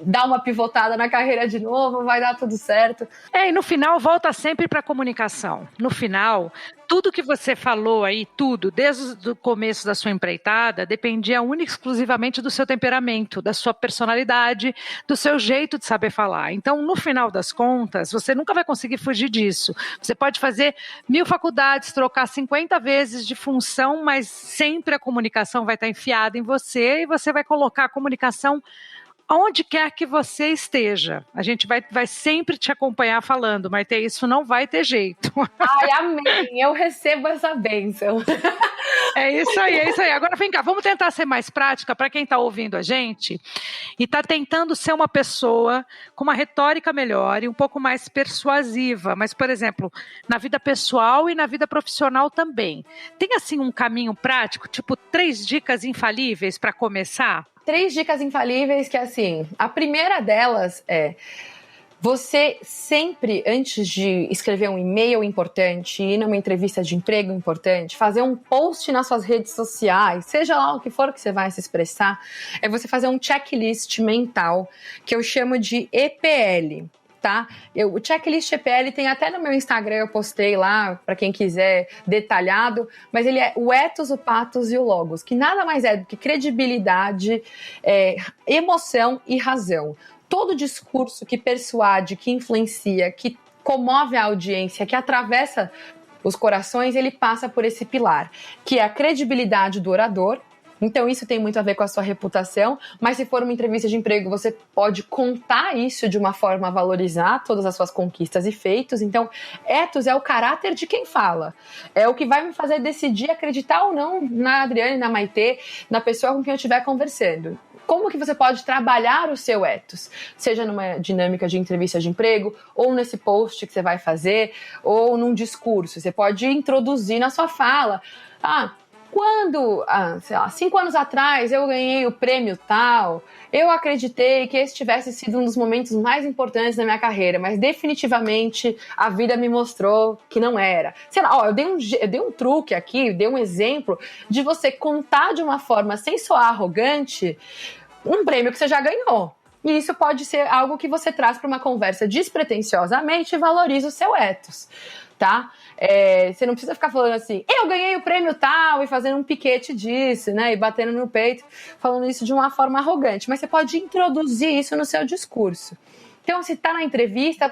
[SPEAKER 3] dar uma pivotada na carreira de novo, vai dar tudo certo.
[SPEAKER 1] E no final volta sempre para a comunicação. No final, tudo que você falou aí, tudo, desde o começo da sua empreitada, dependia única e exclusivamente do seu temperamento, da sua personalidade, do seu jeito de saber falar. Então, no final das contas, você nunca vai conseguir fugir disso. Você pode fazer 1000 faculdades, trocar 50 vezes de função, mas sempre a comunicação vai estar enfiada em você e você vai colocar a comunicação onde quer que você esteja. A gente vai sempre te acompanhar falando, mas isso não vai ter jeito.
[SPEAKER 3] Ai, amém. Eu recebo essa bênção.
[SPEAKER 1] É isso aí. Agora vem cá, vamos tentar ser mais prática para quem está ouvindo a gente e está tentando ser uma pessoa com uma retórica melhor e um pouco mais persuasiva. Mas, por exemplo, na vida pessoal e na vida profissional também. Tem, assim, um caminho prático, tipo 3 dicas infalíveis para começar?
[SPEAKER 3] 3 dicas infalíveis que, assim, a primeira delas é você sempre, antes de escrever um e-mail importante, ir numa entrevista de emprego importante, fazer um post nas suas redes sociais, seja lá o que for que você vai se expressar, é você fazer um checklist mental, que eu chamo de EPL. Tá? O checklist EPL tem até no meu Instagram, eu postei lá, para quem quiser, detalhado, mas ele é o ethos, o pathos e o logos, que nada mais é do que credibilidade, emoção e razão. Todo discurso que persuade, que influencia, que comove a audiência, que atravessa os corações, ele passa por esse pilar, que é a credibilidade do orador. Então isso tem muito a ver com a sua reputação, mas se for uma entrevista de emprego, você pode contar isso de uma forma a valorizar todas as suas conquistas e feitos. Então, ethos é o caráter de quem fala. É o que vai me fazer decidir acreditar ou não na Adriane, na Maitê, na pessoa com quem eu estiver conversando. Como que você pode trabalhar o seu ethos? Seja numa dinâmica de entrevista de emprego, ou nesse post que você vai fazer, ou num discurso. Você pode introduzir na sua fala. Quando, 5 anos atrás, eu ganhei o prêmio tal, eu acreditei que esse tivesse sido um dos momentos mais importantes da minha carreira, mas definitivamente a vida me mostrou que não era. Sei lá, eu dei um truque aqui, dei um exemplo de você contar de uma forma sem soar arrogante um prêmio que você já ganhou. E isso pode ser algo que você traz para uma conversa despretensiosamente e valoriza o seu ethos, tá? Você não precisa ficar falando assim, eu ganhei o prêmio tal, e fazendo um piquete disso, né? E batendo no peito, falando isso de uma forma arrogante. Mas você pode introduzir isso no seu discurso. Então, se está na entrevista,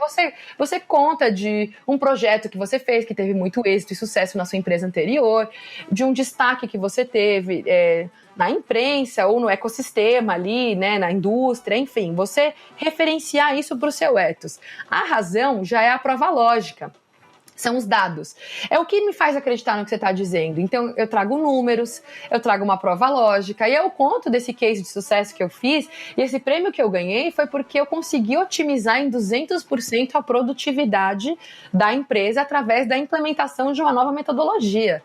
[SPEAKER 3] você conta de um projeto que você fez, que teve muito êxito e sucesso na sua empresa anterior, de um destaque que você teve na imprensa ou no ecossistema ali, né, na indústria, enfim, você referenciar isso para o seu ethos. A razão já é a prova lógica. São os dados. É o que me faz acreditar no que você está dizendo. Então, eu trago números, eu trago uma prova lógica, e eu conto desse case de sucesso que eu fiz, e esse prêmio que eu ganhei foi porque eu consegui otimizar em 200% a produtividade da empresa através da implementação de uma nova metodologia.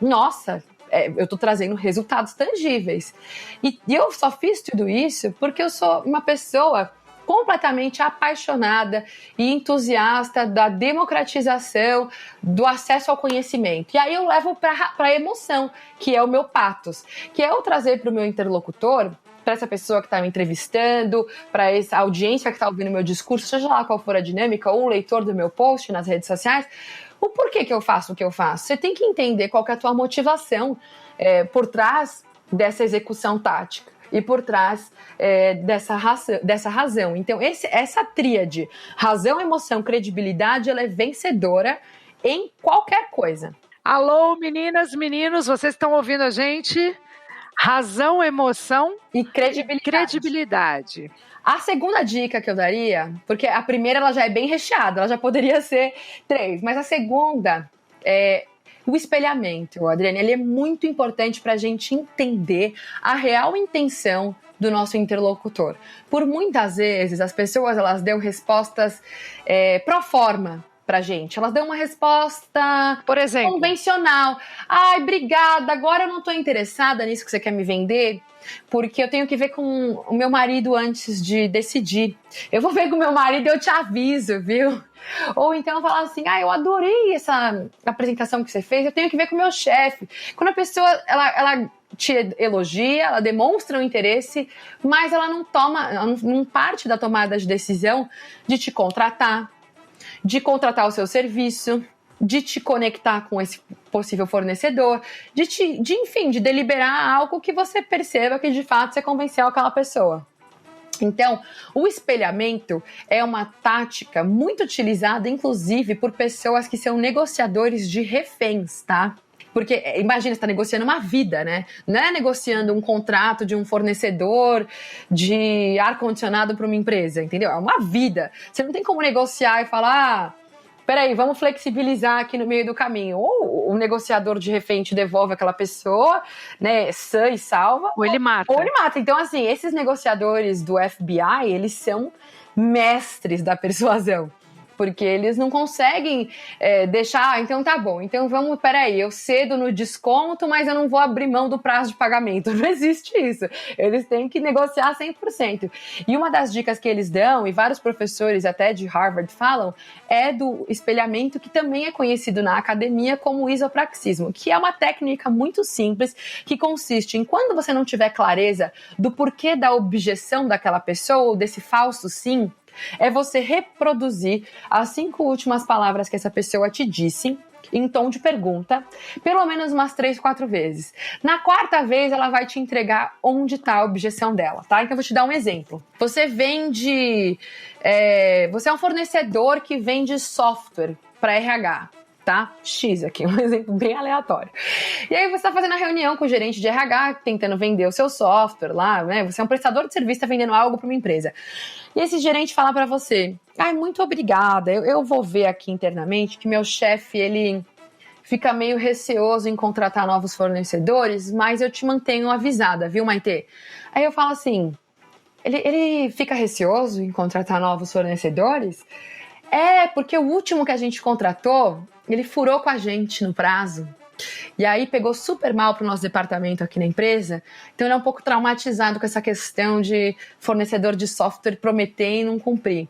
[SPEAKER 3] Nossa, eu estou trazendo resultados tangíveis. E eu só fiz tudo isso porque eu sou uma pessoa completamente apaixonada e entusiasta da democratização, do acesso ao conhecimento. E aí eu levo para a emoção, que é o meu pathos, que é eu trazer para o meu interlocutor, para essa pessoa que está me entrevistando, para essa audiência que está ouvindo meu discurso, seja lá qual for a dinâmica, ou o leitor do meu post nas redes sociais, o porquê que eu faço o que eu faço. Você tem que entender qual que é a tua motivação por trás dessa execução tática e por trás dessa razão. Então, essa tríade, razão, emoção, credibilidade, ela é vencedora em qualquer coisa.
[SPEAKER 1] Alô, meninas, meninos, vocês estão ouvindo a gente? Razão, emoção
[SPEAKER 3] e credibilidade. A segunda dica que eu daria, porque a primeira ela já é bem recheada, ela já poderia ser 3, mas a segunda é o espelhamento, Adriane, ele é muito importante para a gente entender a real intenção do nosso interlocutor. Por muitas vezes, as pessoas elas dão respostas pro forma pra gente. Elas dão uma resposta,
[SPEAKER 1] por exemplo,
[SPEAKER 3] convencional. Ai, obrigada, agora eu não tô interessada nisso que você quer me vender, porque eu tenho que ver com o meu marido antes de decidir. Eu vou ver com o meu marido e eu te aviso, viu? Ou então falar assim, eu adorei essa apresentação que você fez, eu tenho que ver com o meu chefe. Quando a pessoa, ela te elogia, ela demonstra um interesse, mas ela não parte da tomada de decisão de te contratar, de contratar o seu serviço, de te conectar com esse possível fornecedor, enfim, de deliberar algo que você perceba que de fato você convenceu aquela pessoa. Então, o espelhamento é uma tática muito utilizada, inclusive, por pessoas que são negociadores de reféns, tá? Porque, imagina, você está negociando uma vida, né? Não é negociando um contrato de um fornecedor de ar-condicionado para uma empresa, entendeu? É uma vida. Você não tem como negociar e falar... peraí, vamos flexibilizar aqui no meio do caminho. Ou o negociador de refém te devolve aquela pessoa, né, sã e salva.
[SPEAKER 1] Ou ele mata.
[SPEAKER 3] Ou ele mata. Então, assim, esses negociadores do FBI, eles são mestres da persuasão. Porque eles não conseguem deixar, então tá bom, então vamos, peraí, eu cedo no desconto, mas eu não vou abrir mão do prazo de pagamento. Não existe isso. Eles têm que negociar 100%. E uma das dicas que eles dão, e vários professores até de Harvard falam, é do espelhamento, que também é conhecido na academia como isopraxismo, que é uma técnica muito simples, que consiste em, quando você não tiver clareza do porquê da objeção daquela pessoa, ou desse falso sim, é você reproduzir as 5 últimas palavras que essa pessoa te disse em tom de pergunta, pelo menos umas 3, 4 vezes. Na 4ª vez, ela vai te entregar onde está a objeção dela, tá? Então, eu vou te dar um exemplo. Você vende... você é um fornecedor que vende software para RH, tá? X aqui, um exemplo bem aleatório. E aí você está fazendo a reunião com o gerente de RH, tentando vender o seu software lá, né? Você é um prestador de serviço, está vendendo algo para uma empresa. E esse gerente fala para você, muito obrigada, eu vou ver aqui internamente que meu chefe, ele fica meio receoso em contratar novos fornecedores, mas eu te mantenho avisada, viu, Maitê? Aí eu falo assim, ele fica receoso em contratar novos fornecedores? Porque o último que a gente contratou, ele furou com a gente no prazo. E aí pegou super mal pro nosso departamento aqui na empresa. Então ele é um pouco traumatizado com essa questão de fornecedor de software prometer e não cumprir.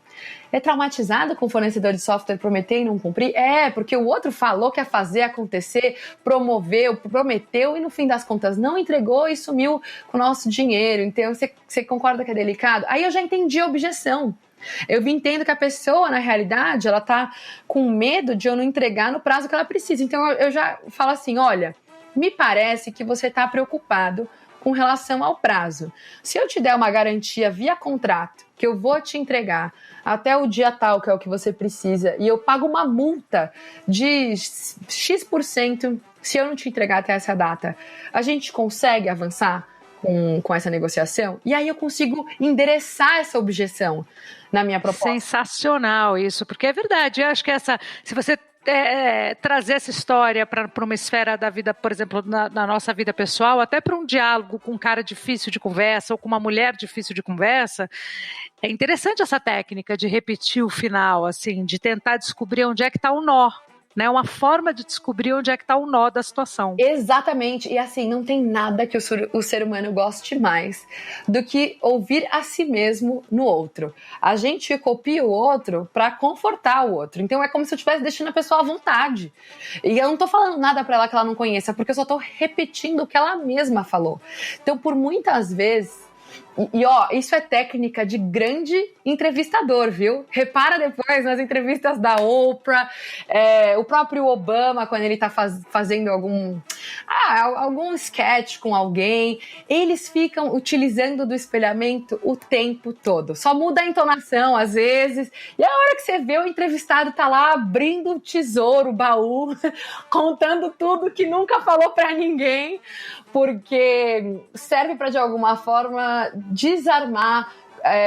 [SPEAKER 3] É traumatizado com fornecedor de software prometer e não cumprir? Porque o outro falou que ia fazer acontecer, promoveu, prometeu e no fim das contas não entregou e sumiu com o nosso dinheiro. Então você concorda que é delicado? Aí eu já entendi a objeção. Eu entendo que a pessoa, na realidade, ela tá com medo de eu não entregar no prazo que ela precisa. Então eu já falo assim, olha, me parece que você tá preocupado com relação ao prazo. Se eu te der uma garantia via contrato, que eu vou te entregar até o dia tal, que é o que você precisa, e eu pago uma multa de X% se eu não te entregar até essa data, a gente consegue avançar? com essa negociação? E aí eu consigo endereçar essa objeção na minha proposta.
[SPEAKER 1] Sensacional isso, porque é verdade. Eu acho que se você trazer essa história para uma esfera da vida, por exemplo, na nossa vida pessoal, até para um diálogo com um cara difícil de conversa ou com uma mulher difícil de conversa, é interessante essa técnica de repetir o final, assim, de tentar descobrir onde é que está o nó. Né, uma forma de descobrir onde é que está o nó da situação.
[SPEAKER 3] Exatamente, e assim, não tem nada que o ser humano goste mais do que ouvir a si mesmo no outro. A gente copia o outro para confortar o outro, então é como se eu estivesse deixando a pessoa à vontade. E eu não tô falando nada para ela que ela não conheça, porque eu só tô repetindo o que ela mesma falou. Então, por muitas vezes... E ó, isso é técnica de grande entrevistador, viu? Repara depois nas entrevistas da Oprah, o próprio Obama, quando ele tá fazendo algum sketch com alguém, eles ficam utilizando do espelhamento o tempo todo. Só muda a entonação, às vezes, e a hora que você vê, o entrevistado tá lá abrindo o tesouro, o baú, contando tudo que nunca falou pra ninguém, porque serve para, de alguma forma, desarmar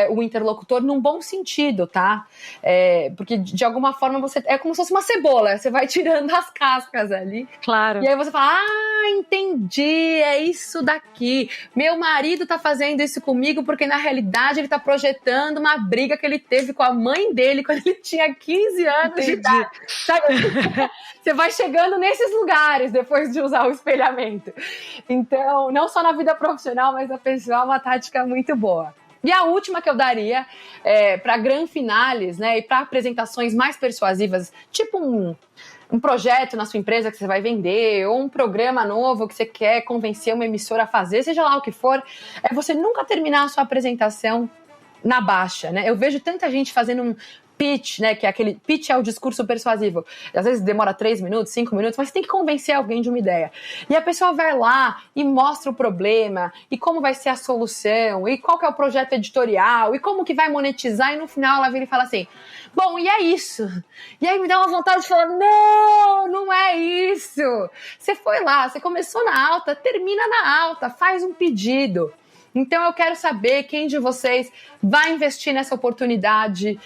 [SPEAKER 3] o interlocutor num bom sentido, tá? Porque, de alguma forma, é como se fosse uma cebola, você vai tirando as cascas ali.
[SPEAKER 1] Claro.
[SPEAKER 3] E aí você fala, entendi, é isso daqui. Meu marido tá fazendo isso comigo porque, na realidade, ele tá projetando uma briga que ele teve com a mãe dele quando ele tinha 15 anos de idade. Sabe? Você vai chegando nesses lugares depois de usar o espelhamento. Então, não só na vida profissional, mas na pessoal, é uma tática muito boa. E a última que eu daria para grand finales, né, e para apresentações mais persuasivas, tipo um projeto na sua empresa que você vai vender, ou um programa novo que você quer convencer uma emissora a fazer, seja lá o que for, é você nunca terminar a sua apresentação na baixa, né? Eu vejo tanta gente fazendo um pitch, né, que é aquele pitch, é o discurso persuasivo. Às vezes demora 3 minutos, 5 minutos, mas você tem que convencer alguém de uma ideia. E a pessoa vai lá e mostra o problema, e como vai ser a solução, e qual que é o projeto editorial, e como que vai monetizar, e no final ela vira e fala assim, bom, e é isso. E aí me dá uma vontade de falar, não é isso. Você foi lá, você começou na alta, termina na alta, faz um pedido. Então eu quero saber quem de vocês vai investir nessa oportunidade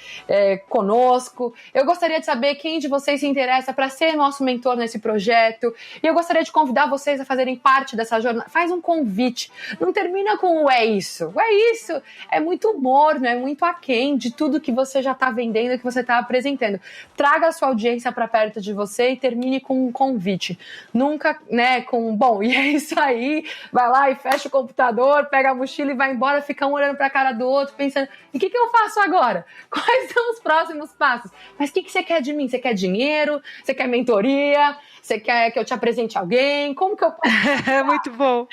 [SPEAKER 3] conosco. Eu gostaria de saber quem de vocês se interessa para ser nosso mentor nesse projeto. E eu gostaria de convidar vocês a fazerem parte dessa jornada. Faz um convite. Não termina com o é isso. O é isso é muito morno, é muito aquém de tudo que você já está vendendo, que você está apresentando. Traga a sua audiência para perto de você e termine com um convite. Nunca, né, com, bom, e é isso aí. Vai lá e fecha o computador, pega a mochila e vai embora, fica um olhando para a cara do outro, pensando, e o que eu faço agora? Quais são os próximos passos? Mas o que você quer de mim? Você quer dinheiro? Você quer mentoria? Você quer que eu te apresente alguém? Como que eu posso?
[SPEAKER 1] É muito bom.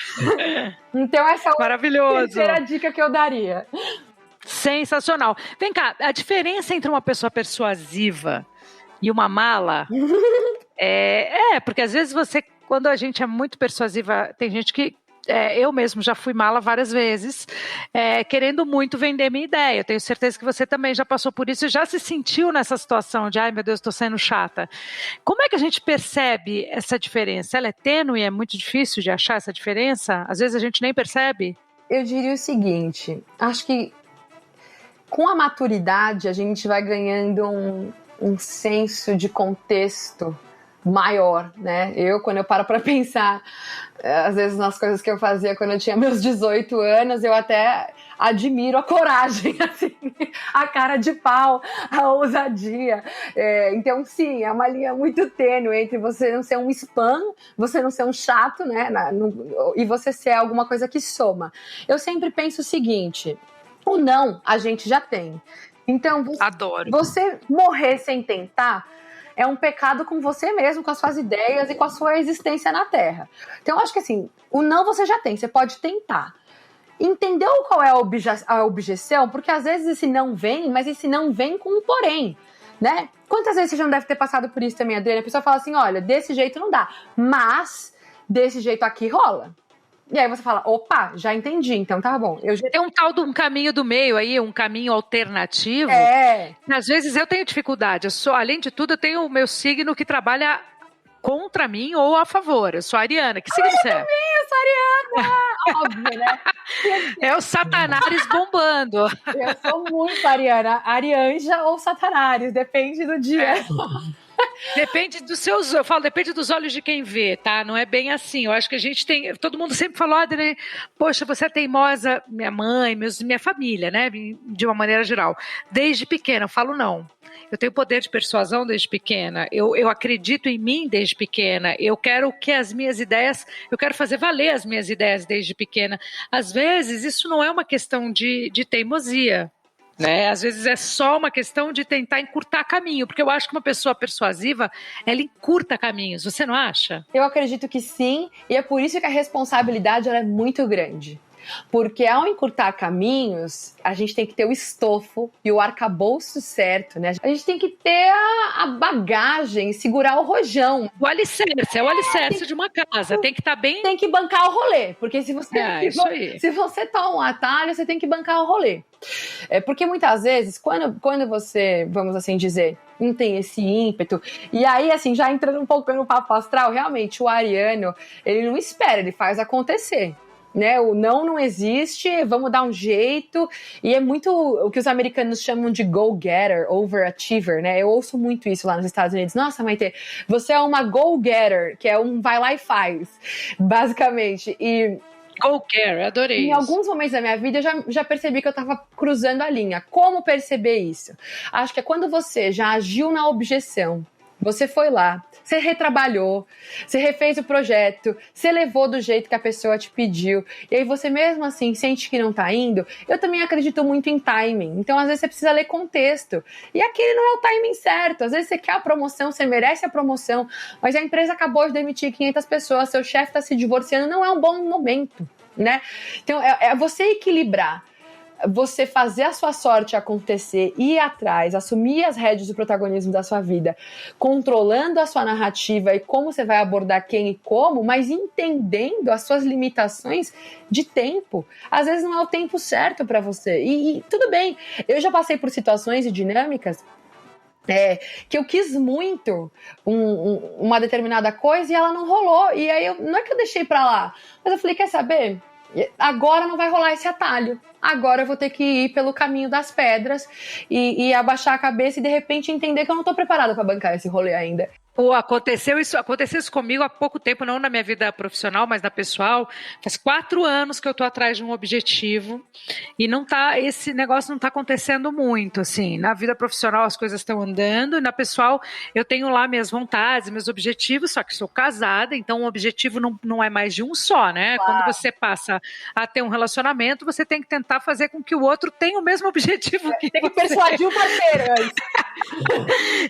[SPEAKER 3] Então essa é a
[SPEAKER 1] maravilhoso.
[SPEAKER 3] Terceira dica que eu daria.
[SPEAKER 1] Sensacional. Vem cá, a diferença entre uma pessoa persuasiva e uma mala porque às vezes quando a gente é muito persuasiva, tem gente que eu mesmo já fui mala várias vezes, querendo muito vender minha ideia. Eu tenho certeza que você também já passou por isso e já se sentiu nessa situação de, ai meu Deus, estou sendo chata. Como é que a gente percebe essa diferença? Ela é tênue, é muito difícil de achar essa diferença? Às vezes a gente nem percebe?
[SPEAKER 3] Eu diria o seguinte, acho que com a maturidade a gente vai ganhando um senso de contexto maior, né? Quando eu paro para pensar, às vezes nas coisas que eu fazia quando eu tinha meus 18 anos, eu até admiro a coragem, assim, a cara de pau, a ousadia. Então, sim, é uma linha muito tênue entre você não ser um spam, você não ser um chato, né? E você ser alguma coisa que soma. Eu sempre penso o seguinte, o não a gente já tem. Então,
[SPEAKER 1] Adoro.
[SPEAKER 3] Você morrer sem tentar é um pecado com você mesmo, com as suas ideias e com a sua existência na Terra. Então, eu acho que assim, o não você já tem, você pode tentar. Entendeu qual é a objeção? Porque às vezes esse não vem, mas esse não vem com um porém, né? Quantas vezes você já não deve ter passado por isso também, Adriana? A pessoa fala assim, olha, desse jeito não dá, mas desse jeito aqui rola. E aí você fala, opa, já entendi, então tá bom.
[SPEAKER 1] Tem um tal de um caminho do meio aí, um caminho alternativo. Às vezes eu tenho dificuldade. Além de tudo, eu tenho o meu signo que trabalha contra mim ou a favor. Eu sou ariana. Que signo você é?
[SPEAKER 3] Eu Óbvio, né?
[SPEAKER 1] É o Satanás bombando.
[SPEAKER 3] Eu sou muito ariana, arianja ou Satanás, depende do dia.
[SPEAKER 1] Depende dos seus, eu falo, depende dos olhos de quem vê, tá? Não é bem assim. Eu acho que a gente tem, todo mundo sempre falou, Adriane, poxa, você é teimosa, minha mãe, minha família, né? De uma maneira geral. Desde pequena, eu falo não. Eu tenho poder de persuasão desde pequena, eu acredito em mim desde pequena, eu quero que as minhas ideias, eu quero fazer valer as minhas ideias desde pequena. Às vezes, isso não é uma questão de teimosia, né? Às vezes é só uma questão de tentar encurtar caminho, porque eu acho que uma pessoa persuasiva, ela encurta caminhos, você não acha?
[SPEAKER 3] Eu acredito que sim, e é por isso que a responsabilidade ela é muito grande. Porque ao encurtar caminhos, a gente tem que ter o estofo e o arcabouço certo, né? A gente tem que ter a bagagem, segurar o rojão.
[SPEAKER 1] O alicerce, é o alicerce de uma casa, tem que estar bem...
[SPEAKER 3] Tem que bancar o rolê, porque se você toma um atalho, você tem que bancar o rolê. Porque muitas vezes, quando você, vamos assim dizer, não tem esse ímpeto, e aí assim, já entrando um pouco no papo astral, realmente o ariano, ele não espera, ele faz acontecer. Né? O não existe, vamos dar um jeito, e é muito o que os americanos chamam de go-getter, overachiever, né? Eu ouço muito isso lá nos Estados Unidos. Nossa, Maite, você é uma go-getter, que é um vai lá e faz, basicamente. E
[SPEAKER 1] go-getter, adorei
[SPEAKER 3] em alguns momentos da minha vida eu já percebi que eu tava cruzando a linha. Como perceber isso? Acho que é quando você já agiu na objeção. Você foi lá, você retrabalhou, você refez o projeto, você levou do jeito que a pessoa te pediu, e aí você mesmo assim sente que não tá indo. Eu também acredito muito em timing, então às vezes você precisa ler contexto, e aquele não é o timing certo. Às vezes você quer a promoção, você merece a promoção, mas a empresa acabou de demitir 500 pessoas, seu chefe tá se divorciando, não é um bom momento, né? Então é você equilibrar. Você fazer a sua sorte acontecer, ir atrás, assumir as rédeas do protagonismo da sua vida, controlando a sua narrativa e como você vai abordar quem e como, mas entendendo as suas limitações de tempo. Às vezes não é o tempo certo para você. E tudo bem, eu já passei por situações e dinâmicas que eu quis muito uma determinada coisa e ela não rolou. E aí, não é que eu deixei pra lá, mas eu falei, quer saber? Agora não vai rolar esse atalho. Agora eu vou ter que ir pelo caminho das pedras e abaixar a cabeça e de repente entender que eu não tô preparada pra bancar esse rolê ainda.
[SPEAKER 1] Aconteceu isso comigo há pouco tempo, não na minha vida profissional, mas na pessoal. Faz 4 anos que eu tô atrás de um objetivo e esse negócio não tá acontecendo muito, assim. Na vida profissional as coisas estão andando, e na pessoal eu tenho lá minhas vontades, meus objetivos, só que sou casada, então o objetivo não é mais de um só, né? Claro. Quando você passa a ter um relacionamento, você tem que tentar fazer com que o outro tenha o mesmo objetivo que você.
[SPEAKER 3] Tem que persuadir o parceiro.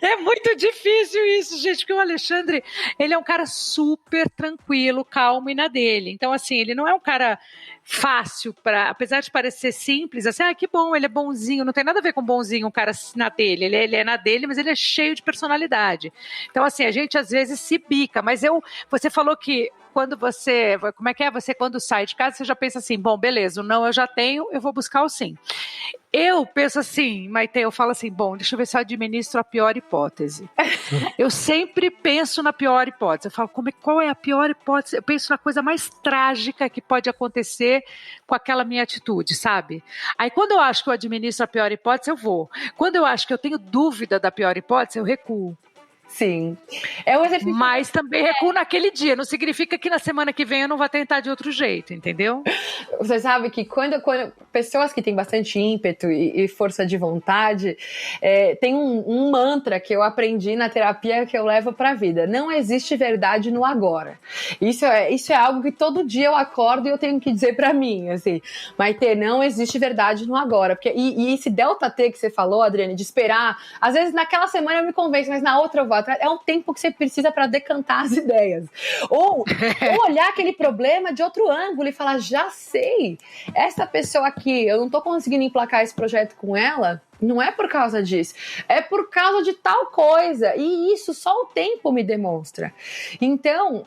[SPEAKER 1] É muito difícil isso, gente. Porque o Alexandre, ele é um cara super tranquilo, calmo e na dele. Então, assim, ele não é um cara fácil apesar de parecer simples, assim, que bom, ele é bonzinho, não tem nada a ver com bonzinho, um cara na dele, ele é na dele, mas ele é cheio de personalidade. Então, assim, a gente às vezes se bica, mas você falou que quando você quando sai de casa, você já pensa assim, bom, beleza, o não eu já tenho, eu vou buscar o sim. Eu penso assim, Maite, eu falo assim, bom, deixa eu ver se eu administro a pior hipótese. Eu sempre penso na pior hipótese. Eu falo, qual é a pior hipótese? Eu penso na coisa mais trágica que pode acontecer com aquela minha atitude, sabe? Aí quando eu acho que eu administro a pior hipótese, eu vou. Quando eu acho que eu tenho dúvida da pior hipótese, eu recuo.
[SPEAKER 3] Sim. É um exercício.
[SPEAKER 1] Mas também recuo naquele dia. Não significa que na semana que vem eu não vou tentar de outro jeito, entendeu?
[SPEAKER 3] Você sabe que quando pessoas que têm bastante ímpeto e força de vontade, tem um mantra que eu aprendi na terapia que eu levo pra vida. Não existe verdade no agora. Isso é algo que todo dia eu acordo e eu tenho que dizer pra mim, assim, Maite, não existe verdade no agora. Porque, e esse delta T que você falou, Adriane, de esperar, às vezes naquela semana eu me convenço, mas na outra eu vou. É um tempo que você precisa para decantar as ideias. Ou olhar aquele problema de outro ângulo e falar, já sei, essa pessoa aqui, eu não tô conseguindo emplacar esse projeto com ela, não é por causa disso, é por causa de tal coisa, e isso só o tempo me demonstra. Então,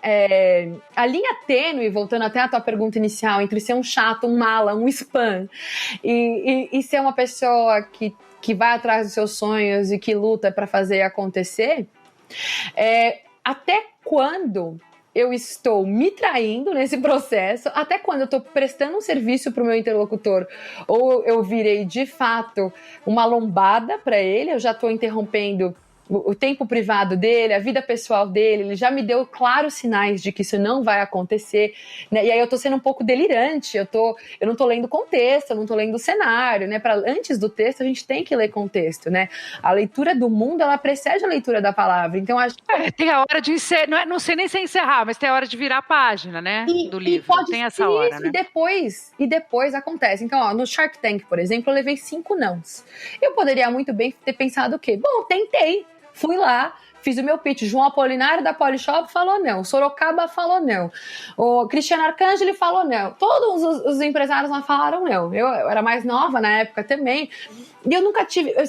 [SPEAKER 3] a linha tênue, voltando até a tua pergunta inicial, entre ser um chato, um mala, um spam, e ser uma pessoa que vai atrás dos seus sonhos e que luta para fazer acontecer, até quando eu estou me traindo nesse processo, até quando eu estou prestando um serviço para o meu interlocutor, ou eu virei de fato uma lombada para ele, eu já estou interrompendo o tempo privado dele, a vida pessoal dele, ele já me deu claros sinais de que isso não vai acontecer, né? E aí eu tô sendo um pouco delirante, eu não tô lendo contexto, eu não tô lendo o cenário, né? Antes do texto a gente tem que ler contexto, né? A leitura do mundo, ela precede a leitura da palavra, então acho que...
[SPEAKER 1] tem a hora de encerrar, não sei nem se encerrar, mas tem a hora de virar a página, né, do livro,
[SPEAKER 3] pode
[SPEAKER 1] tem essa hora, né?
[SPEAKER 3] E depois acontece. Então, ó, no Shark Tank, por exemplo, eu levei 5 nãos. Eu poderia muito bem ter pensado o quê? Bom, tentei. Fui lá, fiz o meu pitch. João Apolinário da Polishop falou não. Sorocaba falou não. O Cristiano Arcangeli falou não. Todos os empresários lá falaram não. Eu era mais nova na época também. E eu nunca tive... Eu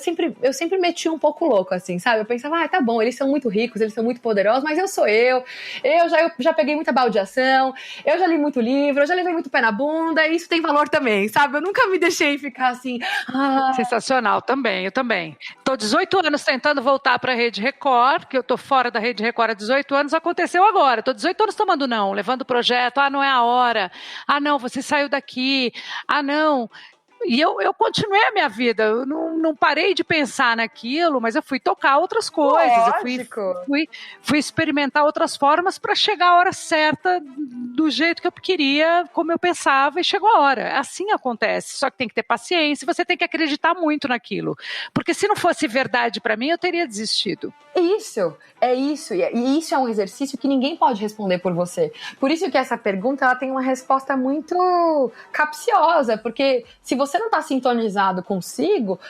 [SPEAKER 3] sempre meti um pouco louco, assim, sabe? Eu pensava, tá bom, eles são muito ricos, eles são muito poderosos, mas eu sou eu. Eu já peguei muita baldeação, eu já li muito livro, eu já levei muito pé na bunda, e isso tem valor também, sabe? Eu nunca me deixei ficar assim...
[SPEAKER 1] Sensacional, também, eu também. Tô 18 anos tentando voltar pra Rede Record, porque eu tô fora da Rede Record há 18 anos, aconteceu agora. Tô 18 anos tomando não, levando o projeto, não é a hora. Não, você saiu daqui. Não... E eu continuei a minha vida, eu não parei de pensar naquilo, mas eu fui tocar outras coisas,
[SPEAKER 3] Lógico.
[SPEAKER 1] eu fui experimentar outras formas para chegar a hora certa do jeito que eu queria, como eu pensava, e chegou a hora. Assim acontece, só que tem que ter paciência, você tem que acreditar muito naquilo, porque se não fosse verdade para mim, eu teria desistido.
[SPEAKER 3] Isso, e isso é um exercício que ninguém pode responder por você. Por isso que essa pergunta ela tem uma resposta muito capciosa, porque se você não está sintonizado consigo,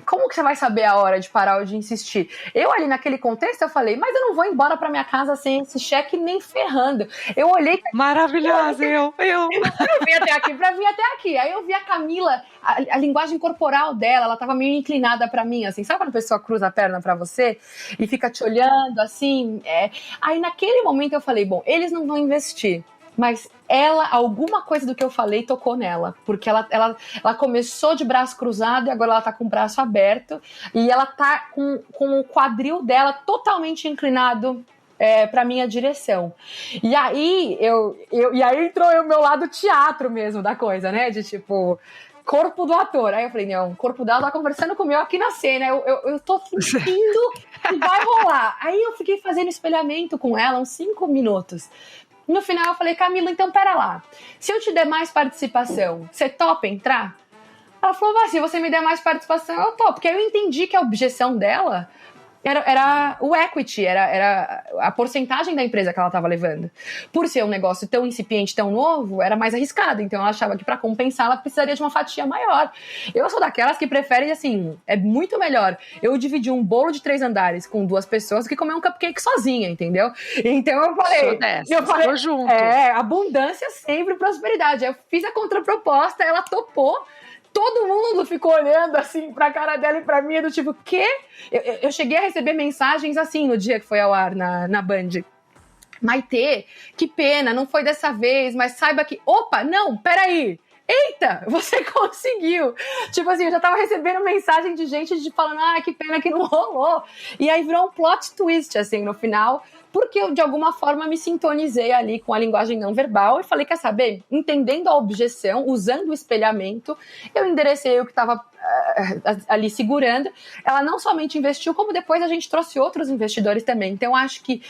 [SPEAKER 3] como que você vai saber a hora de parar ou de insistir? Eu ali naquele contexto, eu falei, mas eu não vou embora para minha casa sem esse cheque nem ferrando. Eu olhei...
[SPEAKER 1] Maravilhosa, eu
[SPEAKER 3] vim até aqui pra vir até aqui. Aí eu vi a Camila, a linguagem corporal dela, ela tava meio inclinada pra mim, assim. Sabe quando a pessoa cruza a perna pra você e fica te olhando, assim? Aí naquele momento eu falei, bom, eles não vão investir. Mas alguma coisa do que eu falei tocou nela. Porque ela começou de braço cruzado e agora ela tá com o braço aberto. E ela tá com o quadril dela totalmente inclinado pra minha direção. E aí, e aí entrou o meu lado teatro mesmo da coisa, né? De tipo... corpo do ator. Aí eu falei, não, o corpo dela tá conversando com o meu aqui na cena. Eu tô sentindo que vai rolar. Aí eu fiquei fazendo espelhamento com ela uns 5 minutos. No final eu falei, Camila, então pera lá. Se eu te der mais participação, você topa entrar? Ela falou, se você me der mais participação, eu topo. Porque aí eu entendi que a objeção dela era o equity, era a porcentagem da empresa que ela estava levando. Por ser um negócio tão incipiente, tão novo, era mais arriscado. Então ela achava que para compensar ela precisaria de uma fatia maior. Eu sou daquelas que preferem, assim, é muito melhor eu dividir um bolo de 3 andares com 2 pessoas do que comer um cupcake sozinha, entendeu? Então eu falei,
[SPEAKER 1] tô junto.
[SPEAKER 3] Abundância sempre, prosperidade. Aí eu fiz a contraproposta, ela topou. Todo mundo ficou olhando assim pra cara dela e pra mim, do tipo, quê? Eu cheguei a receber mensagens assim no dia que foi ao ar na Band. Maitê, que pena, não foi dessa vez, mas saiba que... Opa, não, peraí. Eita, você conseguiu. Tipo assim, eu já tava recebendo mensagem de gente falando, que pena que não rolou. E aí virou um plot twist, assim, no final... Porque eu, de alguma forma, me sintonizei ali com a linguagem não verbal e falei, quer saber? Entendendo a objeção, usando o espelhamento, eu enderecei o que estava ali segurando. Ela não somente investiu, como depois a gente trouxe outros investidores também. Então, acho que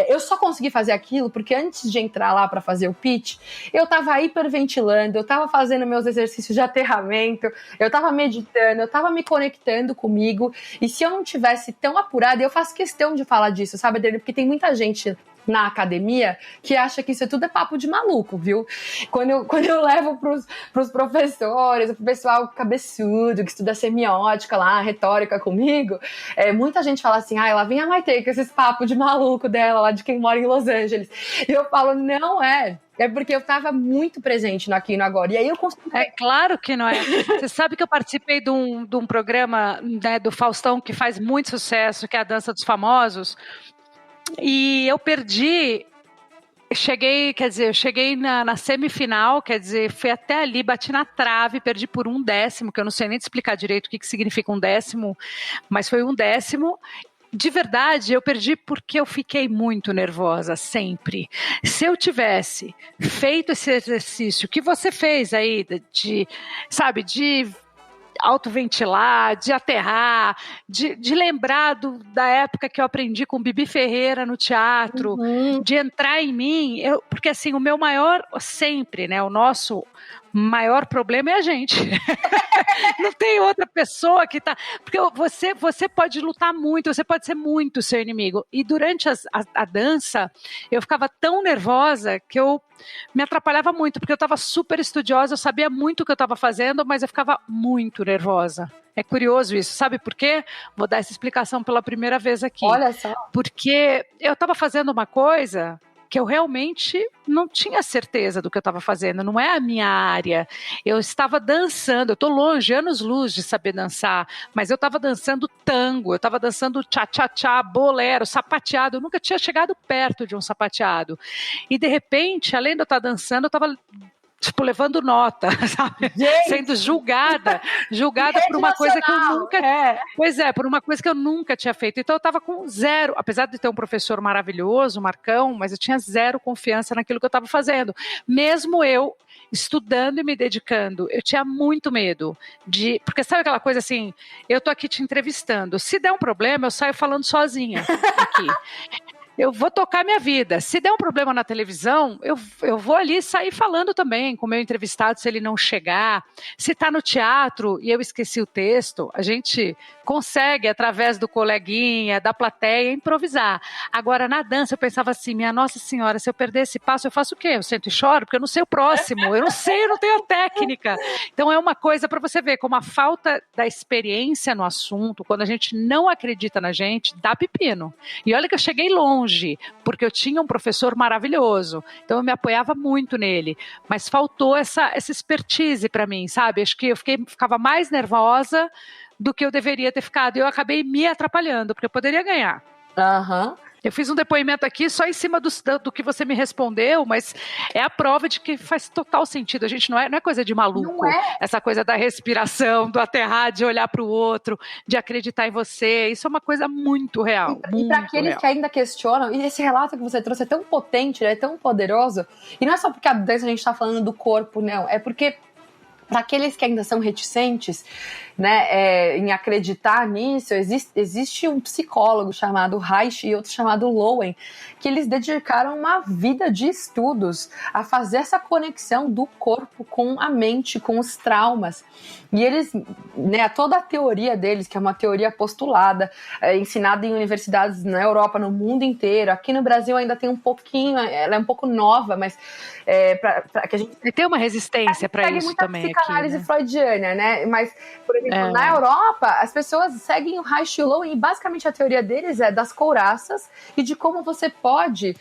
[SPEAKER 3] eu só consegui fazer aquilo porque antes de entrar lá para fazer o pitch, eu estava hiperventilando, eu estava fazendo meus exercícios de aterramento, eu estava meditando, eu estava me conectando comigo. E se eu não tivesse tão apurada, eu faço questão de falar disso, sabe, Adriana? Porque tem muita gente na academia que acha que isso tudo é papo de maluco, viu? Quando eu levo pros professores, pro pessoal cabeçudo, que estuda semiótica lá, retórica comigo, muita gente fala assim, ela vem a Maitê com esses papos de maluco dela, lá de quem mora em Los Angeles. E eu falo, não é. É porque eu estava muito presente no Aqui e no Agora. E aí eu consegui...
[SPEAKER 1] É claro que não é. Você sabe que eu participei de um programa, né, do Faustão que faz muito sucesso, que é a Dança dos Famosos. E eu perdi, eu cheguei na semifinal, fui até ali, bati na trave, perdi por 1 décimo, que eu não sei nem te explicar direito o que significa 1 décimo, mas foi 1 décimo. de verdade, eu perdi porque eu fiquei muito nervosa sempre. Se eu tivesse feito esse exercício que você fez aí, de autoventilar, de aterrar, de lembrar da época que eu aprendi com Bibi Ferreira no teatro, de entrar em mim, porque assim, o meu maior, sempre, né, o nosso maior problema é a gente. Não tem outra pessoa que tá... Porque você pode lutar muito, você pode ser muito seu inimigo. E durante a dança, eu ficava tão nervosa que eu me atrapalhava muito, porque eu estava super estudiosa, eu sabia muito o que eu estava fazendo, mas eu ficava muito nervosa. É curioso isso, sabe por quê? Vou dar essa explicação pela primeira vez aqui.
[SPEAKER 3] Olha só.
[SPEAKER 1] Porque eu estava fazendo uma coisa que eu realmente não tinha certeza do que eu estava fazendo, não é a minha área. Eu estava dançando, eu estou longe, anos-luz de saber dançar, mas eu estava dançando tango, eu estava dançando tchá-tchá-tchá, bolero, sapateado, eu nunca tinha chegado perto de um sapateado. E de repente, além de eu estar dançando, eu estava levando nota, sabe?
[SPEAKER 3] Gente.
[SPEAKER 1] Sendo julgada por uma coisa que eu nunca... Pois é, por uma coisa que eu nunca tinha feito. Então eu estava com zero, apesar de ter um professor maravilhoso, Marcão, mas eu tinha zero confiança naquilo que eu estava fazendo. Mesmo eu estudando e me dedicando, eu tinha muito medo porque sabe aquela coisa assim, eu tô aqui te entrevistando, se der um problema eu saio falando sozinha aqui. Eu vou tocar minha vida. Se der um problema na televisão, eu vou ali sair falando também com o meu entrevistado, se ele não chegar. Se está no teatro e eu esqueci o texto, a gente consegue, através do coleguinha, da plateia, improvisar. Agora, na dança, eu pensava assim, minha Nossa Senhora, se eu perder esse passo, eu faço o quê? Eu sento e choro? Porque eu não sei o próximo. Eu não sei, eu não tenho a técnica. Então, é uma coisa para você ver como a falta da experiência no assunto, quando a gente não acredita na gente, dá pepino. E olha que eu cheguei longe, porque eu tinha um professor maravilhoso, então eu me apoiava muito nele, mas faltou essa expertise para mim, sabe? Acho que eu ficava mais nervosa do que eu deveria ter ficado, e eu acabei me atrapalhando, porque eu poderia ganhar. Eu fiz um depoimento aqui só em cima do que você me respondeu, mas é a prova de que faz total sentido. A gente não é coisa de maluco. Essa coisa da respiração, do aterrar, de olhar para o outro, de acreditar em você. Isso é uma coisa muito real.
[SPEAKER 3] E para aqueles que ainda questionam, e esse relato que você trouxe é tão potente, é tão poderoso, e não é só porque a dança a gente está falando do corpo, não. É porque para aqueles que ainda são reticentes, né, em acreditar nisso, existe um psicólogo chamado Reich e outro chamado Lowen, que eles dedicaram uma vida de estudos a fazer essa conexão do corpo com a mente, com os traumas. E eles, né, toda a teoria deles, que é uma teoria postulada, ensinada em universidades na Europa, no mundo inteiro, aqui no Brasil ainda tem um pouquinho, ela é um pouco nova, mas para que a gente...
[SPEAKER 1] E tem uma resistência para isso também aqui,
[SPEAKER 3] psicanálise freudiana, né? Mas, por exemplo, na Europa, as pessoas seguem o Reich e o Lowen e basicamente a teoria deles é das couraças e de como você pode,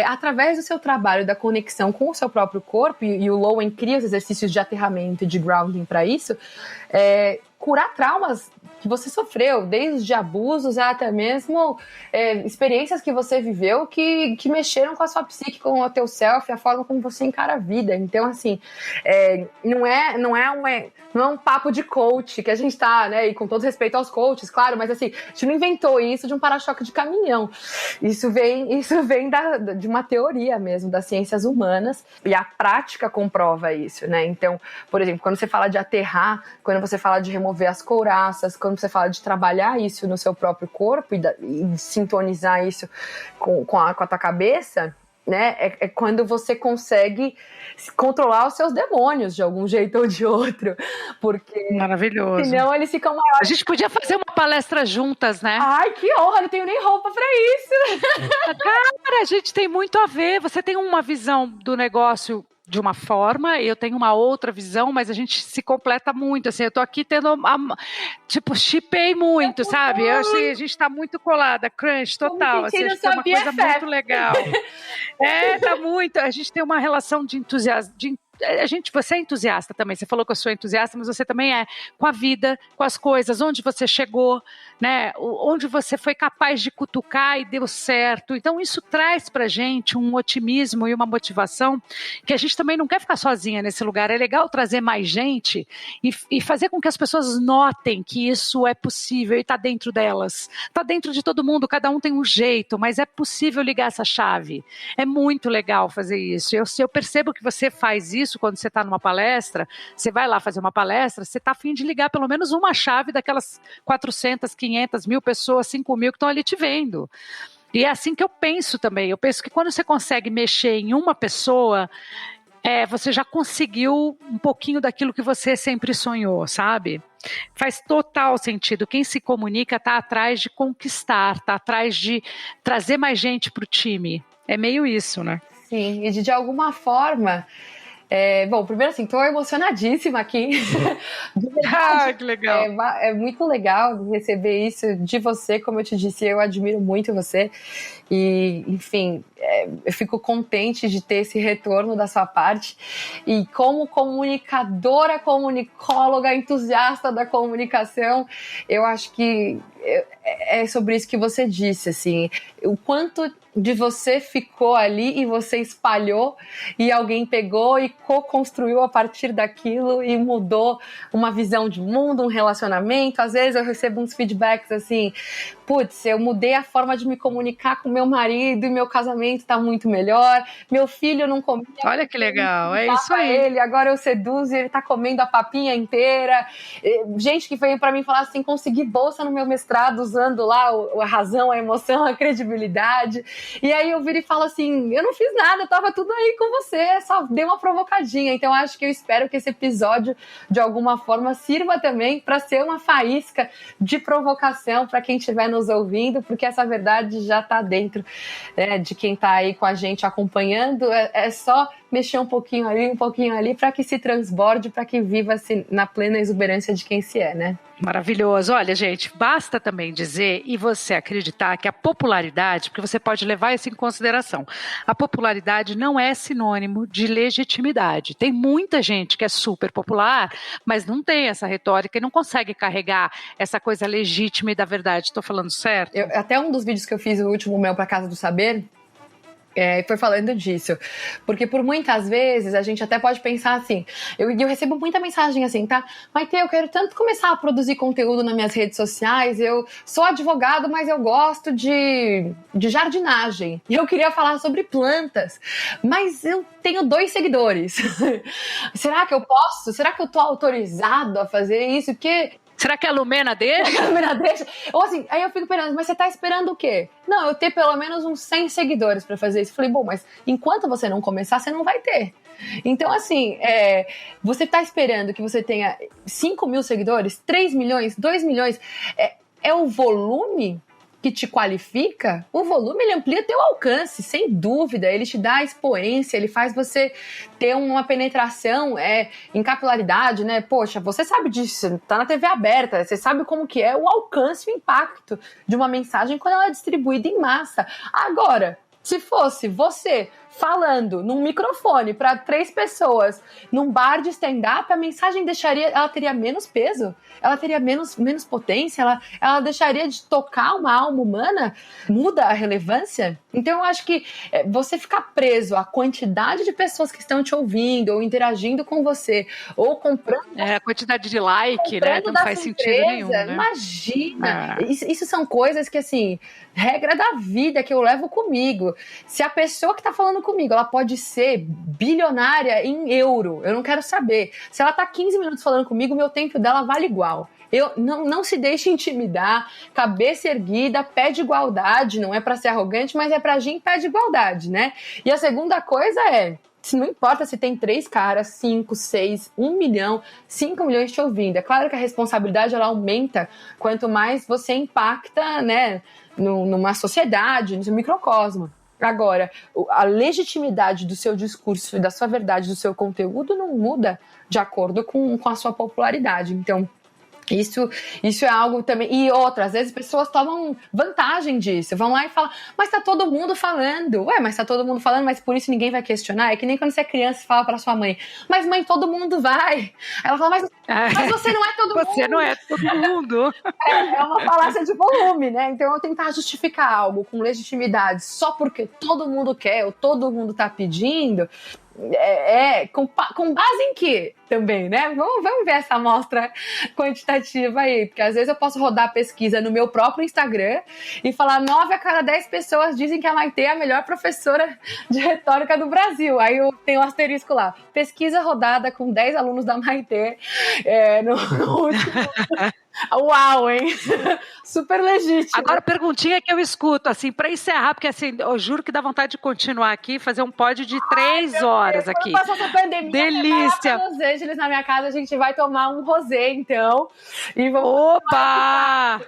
[SPEAKER 3] através do seu trabalho, da conexão com o seu próprio corpo, e o Lowen cria os exercícios de aterramento e de grounding para isso, curar traumas que você sofreu, desde abusos até mesmo experiências que você viveu que mexeram com a sua psique, com o teu self, a forma como você encara a vida. Então, assim, não é um papo de coach que a gente tá, né, e com todo respeito aos coaches, claro, mas assim, a gente não inventou isso de um para-choque de caminhão. Isso vem de uma teoria mesmo, das ciências humanas, e a prática comprova isso, né? Então, por exemplo, quando você fala de aterrar, quando você fala de remover as couraças, quando você fala de trabalhar isso no seu próprio corpo e sintonizar isso com a tua cabeça, né? É quando você consegue controlar os seus demônios de algum jeito ou de outro, porque
[SPEAKER 1] maravilhoso.
[SPEAKER 3] Senão eles ficam maiores.
[SPEAKER 1] A gente podia fazer uma palestra juntas, né?
[SPEAKER 3] Ai, que honra, não tenho nem roupa pra isso.
[SPEAKER 1] Cara, a gente tem muito a ver. Você tem uma visão do negócio de uma forma, eu tenho uma outra visão, mas a gente se completa muito, assim, eu tô aqui tendo, shippei muito, sabe? Eu achei, a gente tá muito colada, crunch total, assim, acho que é uma coisa muito legal. Tá muito, a gente tem uma relação de entusiasmo, você é entusiasta também, você falou que eu sou entusiasta, mas você também é com a vida, com as coisas, onde você chegou, né? Onde você foi capaz de cutucar e deu certo. Então isso traz pra gente um otimismo e uma motivação que a gente também não quer ficar sozinha nesse lugar. É legal trazer mais gente e fazer com que as pessoas notem que isso é possível e está dentro delas. Está dentro de todo mundo, cada um tem um jeito, mas é possível ligar essa chave. É muito legal fazer isso. Eu percebo que você faz isso quando você está numa palestra, você vai lá fazer uma palestra, você está a fim de ligar pelo menos uma chave daquelas 400, 500, 1.000 pessoas, 5.000 que estão ali te vendo. E é assim que eu penso também. Eu penso que quando você consegue mexer em uma pessoa, você já conseguiu um pouquinho daquilo que você sempre sonhou, sabe? Faz total sentido. Quem se comunica está atrás de conquistar, está atrás de trazer mais gente para o time. É meio isso, né?
[SPEAKER 3] Sim, e de alguma forma... bom, primeiro assim, estou emocionadíssima aqui. De verdade,
[SPEAKER 1] que legal.
[SPEAKER 3] É muito legal receber isso de você, como eu te disse, eu admiro muito você. E, enfim, eu fico contente de ter esse retorno da sua parte. E como comunicadora, comunicóloga, entusiasta da comunicação, eu acho que é sobre isso que você disse, assim, o quanto de você ficou ali e você espalhou e alguém pegou e co-construiu a partir daquilo e mudou uma visão de mundo, um relacionamento. Às vezes eu recebo uns feedbacks assim, putz, eu mudei a forma de me comunicar com meu marido e meu casamento tá muito melhor, meu filho não comia.
[SPEAKER 1] Olha que legal, é isso aí.
[SPEAKER 3] Ele, agora eu seduzo e ele tá comendo a papinha inteira. Gente que veio pra mim falar assim, consegui bolsa no meu mestrado usando lá a razão, a emoção, a credibilidade. E aí eu viro e falo assim, eu não fiz nada, tava tudo aí com você, só dei uma provocadinha. Então acho que eu espero que esse episódio de alguma forma sirva também para ser uma faísca de provocação para quem estiver nos ouvindo, porque essa verdade já tá dentro de quem tá aí com a gente acompanhando. É só mexer um pouquinho ali para que se transborde, para que viva-se na plena exuberância de quem se é, né?
[SPEAKER 1] Maravilhoso. Olha, gente, basta também dizer e você acreditar que a popularidade, porque você pode levar isso em consideração, a popularidade não é sinônimo de legitimidade. Tem muita gente que é super popular, mas não tem essa retórica e não consegue carregar essa coisa legítima e da verdade. Estou falando certo?
[SPEAKER 3] Até um dos vídeos que eu fiz, o último meu para Casa do Saber, foi falando disso, porque por muitas vezes a gente até pode pensar assim, eu recebo muita mensagem assim, tá? Maite, eu quero tanto começar a produzir conteúdo nas minhas redes sociais, eu sou advogado, mas eu gosto de jardinagem, e eu queria falar sobre plantas, mas eu tenho 2 seguidores. Será que eu posso? Será que eu tô autorizado a fazer isso? Porque...
[SPEAKER 1] Será que a Lumena deixa?
[SPEAKER 3] A Lumena deixa? Ou assim, aí eu fico pensando, mas você tá esperando o quê? Não, eu ter pelo menos uns 100 seguidores pra fazer isso. Eu falei, bom, mas enquanto você não começar, você não vai ter. Então, assim, você tá esperando que você tenha 5.000 seguidores, 3 milhões, 2 milhões, é o volume que te qualifica? O volume, ele amplia teu alcance, sem dúvida, ele te dá expoência, ele faz você ter uma penetração em capilaridade, né? Poxa, você sabe disso, tá na TV aberta, você sabe como que é o alcance e o impacto de uma mensagem quando ela é distribuída em massa. Agora, se fosse você falando num microfone para 3 pessoas num bar de stand-up, a mensagem ela teria menos peso, ela teria menos potência, ela deixaria de tocar uma alma humana, muda a relevância. Então eu acho que você ficar preso à quantidade de pessoas que estão te ouvindo ou interagindo com você, ou comprando...
[SPEAKER 1] a quantidade de like, né? Não faz sentido nenhum, né?
[SPEAKER 3] Imagina! Isso são coisas que, assim, regra da vida que eu levo comigo. Se a pessoa que tá falando comigo, ela pode ser bilionária em euro, eu não quero saber. Se ela tá 15 minutos falando comigo, meu tempo dela vale igual. Não se deixe intimidar, cabeça erguida, pé de igualdade, não é pra ser arrogante, mas é pra agir em pé de igualdade, né? E a segunda coisa não importa se tem 3 caras, 5, 6, 1 milhão, 5 milhões te ouvindo. É claro que a responsabilidade ela aumenta quanto mais você impacta, né, numa sociedade, no seu microcosmo. Agora, a legitimidade do seu discurso, da sua verdade, do seu conteúdo não muda de acordo com a sua popularidade. Então, Isso é algo também. E outra, às vezes pessoas tomam vantagem disso. Vão lá e falam, mas tá todo mundo falando. Ué, mas tá todo mundo falando, mas por isso ninguém vai questionar. É que nem quando você é criança e fala pra sua mãe, mas mãe, todo mundo vai. Ela fala, mas você não é todo mundo.
[SPEAKER 1] Você não é todo mundo.
[SPEAKER 3] É uma falácia de volume, né? Então eu tentar justificar algo com legitimidade só porque todo mundo quer ou todo mundo tá pedindo. Com base em quê também, né? Vamos ver essa amostra quantitativa aí, porque às vezes eu posso rodar pesquisa no meu próprio Instagram e falar 9 a cada 10 pessoas dizem que a Maitê é a melhor professora de retórica do Brasil. Aí eu tenho um asterisco lá, pesquisa rodada com 10 alunos da Maitê no último... Uau, hein? Super legítimo.
[SPEAKER 1] Agora, perguntinha que eu escuto, assim, para encerrar, porque assim, eu juro que dá vontade de continuar aqui, fazer um pod de 3 horas aqui.
[SPEAKER 3] Quando passar essa pandemia,
[SPEAKER 1] delícia!
[SPEAKER 3] Los Angeles, na minha casa, a gente vai tomar um rosé, então. E vamos...
[SPEAKER 1] Opa!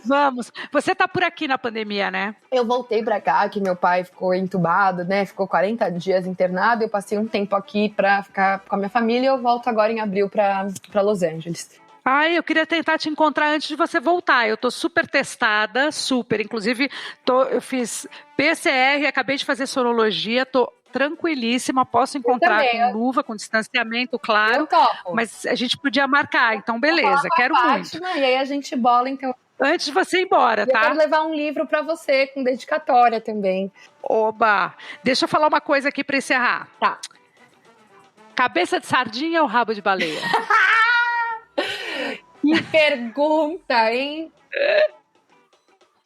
[SPEAKER 1] Vamos. Você tá por aqui na pandemia, né?
[SPEAKER 3] Eu voltei pra cá, que meu pai ficou entubado, né? Ficou 40 dias internado. Eu passei um tempo aqui pra ficar com a minha família e eu volto agora em abril pra Los Angeles.
[SPEAKER 1] Ai, eu queria tentar te encontrar antes de você voltar. Eu tô super testada, super. Inclusive, eu fiz PCR, acabei de fazer sorologia, tô tranquilíssima, posso encontrar com luva, com distanciamento, claro. Mas a gente podia marcar, então beleza, quero muito.
[SPEAKER 3] E aí a gente bola, então.
[SPEAKER 1] Antes de você ir embora, tá?
[SPEAKER 3] Eu quero levar um livro pra você, com dedicatória também.
[SPEAKER 1] Oba! Deixa eu falar uma coisa aqui pra encerrar.
[SPEAKER 3] Tá.
[SPEAKER 1] Cabeça de sardinha ou rabo de baleia?
[SPEAKER 3] Que pergunta, hein?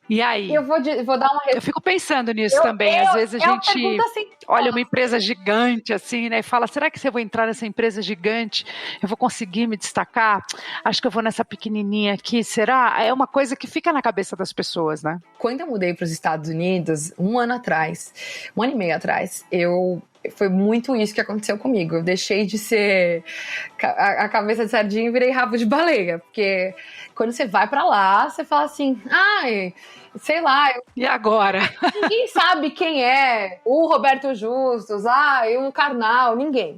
[SPEAKER 1] E aí?
[SPEAKER 3] Eu vou dar uma...
[SPEAKER 1] Eu fico pensando nisso também. Às vezes a gente
[SPEAKER 3] assim,
[SPEAKER 1] olha uma empresa gigante assim, né? E fala, será que se eu vou entrar nessa empresa gigante, eu vou conseguir me destacar? Acho que eu vou nessa pequenininha aqui, será? É uma coisa que fica na cabeça das pessoas, né?
[SPEAKER 3] Quando eu mudei para os Estados Unidos, um ano e meio atrás, foi muito isso que aconteceu comigo. Eu deixei de ser a cabeça de sardinha e virei rabo de baleia. Porque quando você vai pra lá, você fala assim, ai, sei lá.
[SPEAKER 1] E agora?
[SPEAKER 3] Ninguém sabe quem é o Roberto Justus, o Karnal, ninguém.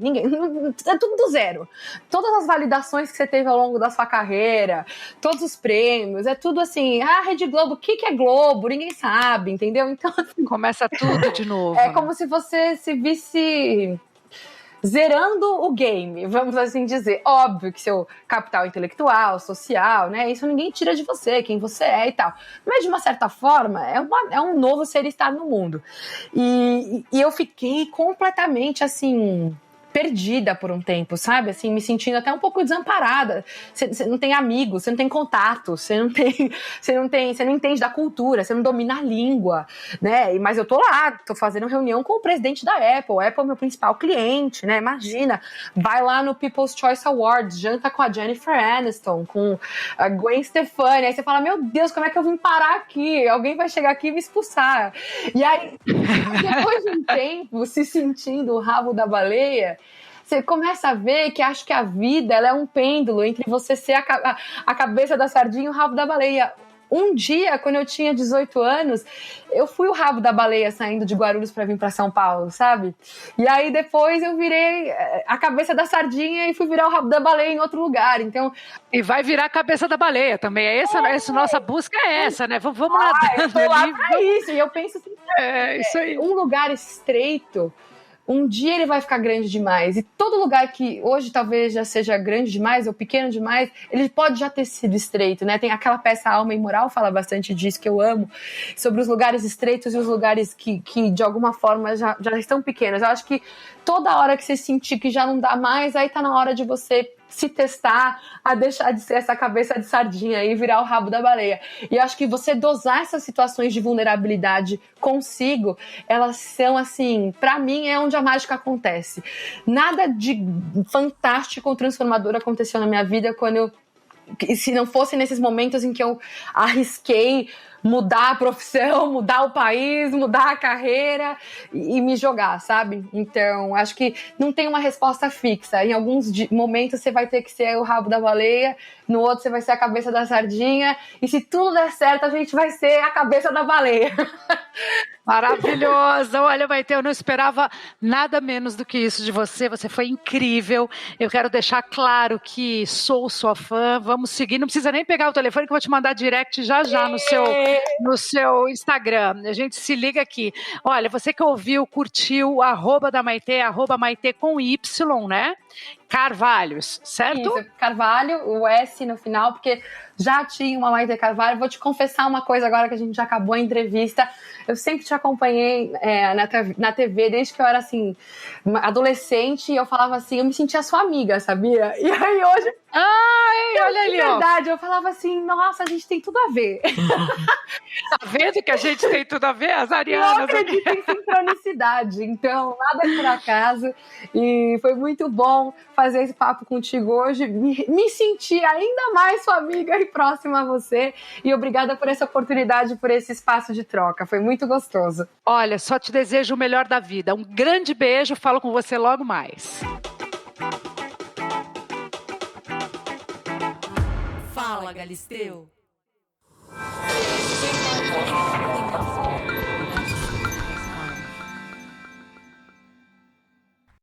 [SPEAKER 3] É tudo do zero. Todas as validações que você teve ao longo da sua carreira, todos os prêmios, é tudo assim, Rede Globo, o que é Globo? Ninguém sabe, entendeu? Então, assim,
[SPEAKER 1] começa tudo de novo.
[SPEAKER 3] É como se você se visse zerando o game, vamos assim dizer. Óbvio que seu capital intelectual, social, né? Isso ninguém tira de você, quem você é e tal. Mas, de uma certa forma, é um novo ser estar no mundo. E eu fiquei completamente, assim, perdida por um tempo, sabe? Assim, me sentindo até um pouco desamparada. Você não tem amigos, você não tem contato, você não entende da cultura, você não domina a língua, né? Mas eu tô lá, tô fazendo reunião com o presidente da Apple. A Apple é meu principal cliente, né? Imagina, vai lá no People's Choice Awards, janta com a Jennifer Aniston, com a Gwen Stefani, aí você fala, meu Deus, como é que eu vim parar aqui? Alguém vai chegar aqui e me expulsar. E aí, depois de um tempo, se sentindo o rabo da baleia, você começa a ver que acho que a vida ela é um pêndulo entre você ser a cabeça da sardinha e o rabo da baleia. Um dia, quando eu tinha 18 anos, eu fui o rabo da baleia saindo de Guarulhos para vir para São Paulo, sabe? E aí depois eu virei a cabeça da sardinha e fui virar o rabo da baleia em outro lugar. Então,
[SPEAKER 1] e vai virar a cabeça da baleia também. Essa nossa busca é essa, né? Vamos lá.
[SPEAKER 3] Eu tô lá pra isso. E eu penso assim,
[SPEAKER 1] isso aí.
[SPEAKER 3] Um lugar estreito, um dia ele vai ficar grande demais. E todo lugar que hoje talvez já seja grande demais ou pequeno demais, ele pode já ter sido estreito, né? Tem aquela peça Alma e Moral, fala bastante disso, que eu amo, sobre os lugares estreitos e os lugares que de alguma forma já estão pequenos. Eu acho que toda hora que você sentir que já não dá mais, aí tá na hora de você se testar a deixar de ser essa cabeça de sardinha e virar o rabo da baleia. E eu acho que você dosar essas situações de vulnerabilidade consigo, elas são assim, pra mim é onde a mágica acontece. Nada de fantástico ou transformador aconteceu na minha vida se não fosse nesses momentos em que eu arrisquei mudar a profissão, mudar o país, mudar a carreira e me jogar, sabe? Então, acho que não tem uma resposta fixa. Em alguns momentos você vai ter que ser o rabo da baleia, no outro você vai ser a cabeça da sardinha, e se tudo der certo, a gente vai ser a cabeça da baleia.
[SPEAKER 1] Maravilhosa! Olha, Maitê, eu não esperava nada menos do que isso de você. Você foi incrível. Eu quero deixar claro que sou sua fã. Vamos seguir. Não precisa nem pegar o telefone que eu vou te mandar direct já no seu Instagram. A gente se liga aqui. Olha, você que ouviu, curtiu, @da Maitê, @Maitê com Y, né? Carvalhos, certo?
[SPEAKER 3] Isso, Carvalho, o S no final, porque já tinha uma Maitê Carvalho. Vou te confessar uma coisa agora que a gente já acabou a entrevista. Eu sempre te acompanhei na TV desde que eu era, assim, adolescente, e eu falava assim, eu me sentia sua amiga, sabia? E aí hoje...
[SPEAKER 1] Ai, olha ali, ó.
[SPEAKER 3] verdade, eu falava assim, nossa, a gente tem tudo a ver.
[SPEAKER 1] Tá vendo que a gente tem tudo a ver, as
[SPEAKER 3] Eu
[SPEAKER 1] arianas?
[SPEAKER 3] acredito em sincronicidade, então nada é por acaso, e foi muito bom fazer esse papo contigo hoje, me sentir ainda mais sua amiga e próxima a você, e obrigada por essa oportunidade, por esse espaço de troca, foi muito gostoso.
[SPEAKER 1] Olha, só te desejo o melhor da vida, um grande beijo, falo com você logo mais.
[SPEAKER 2] Fala, Galisteu!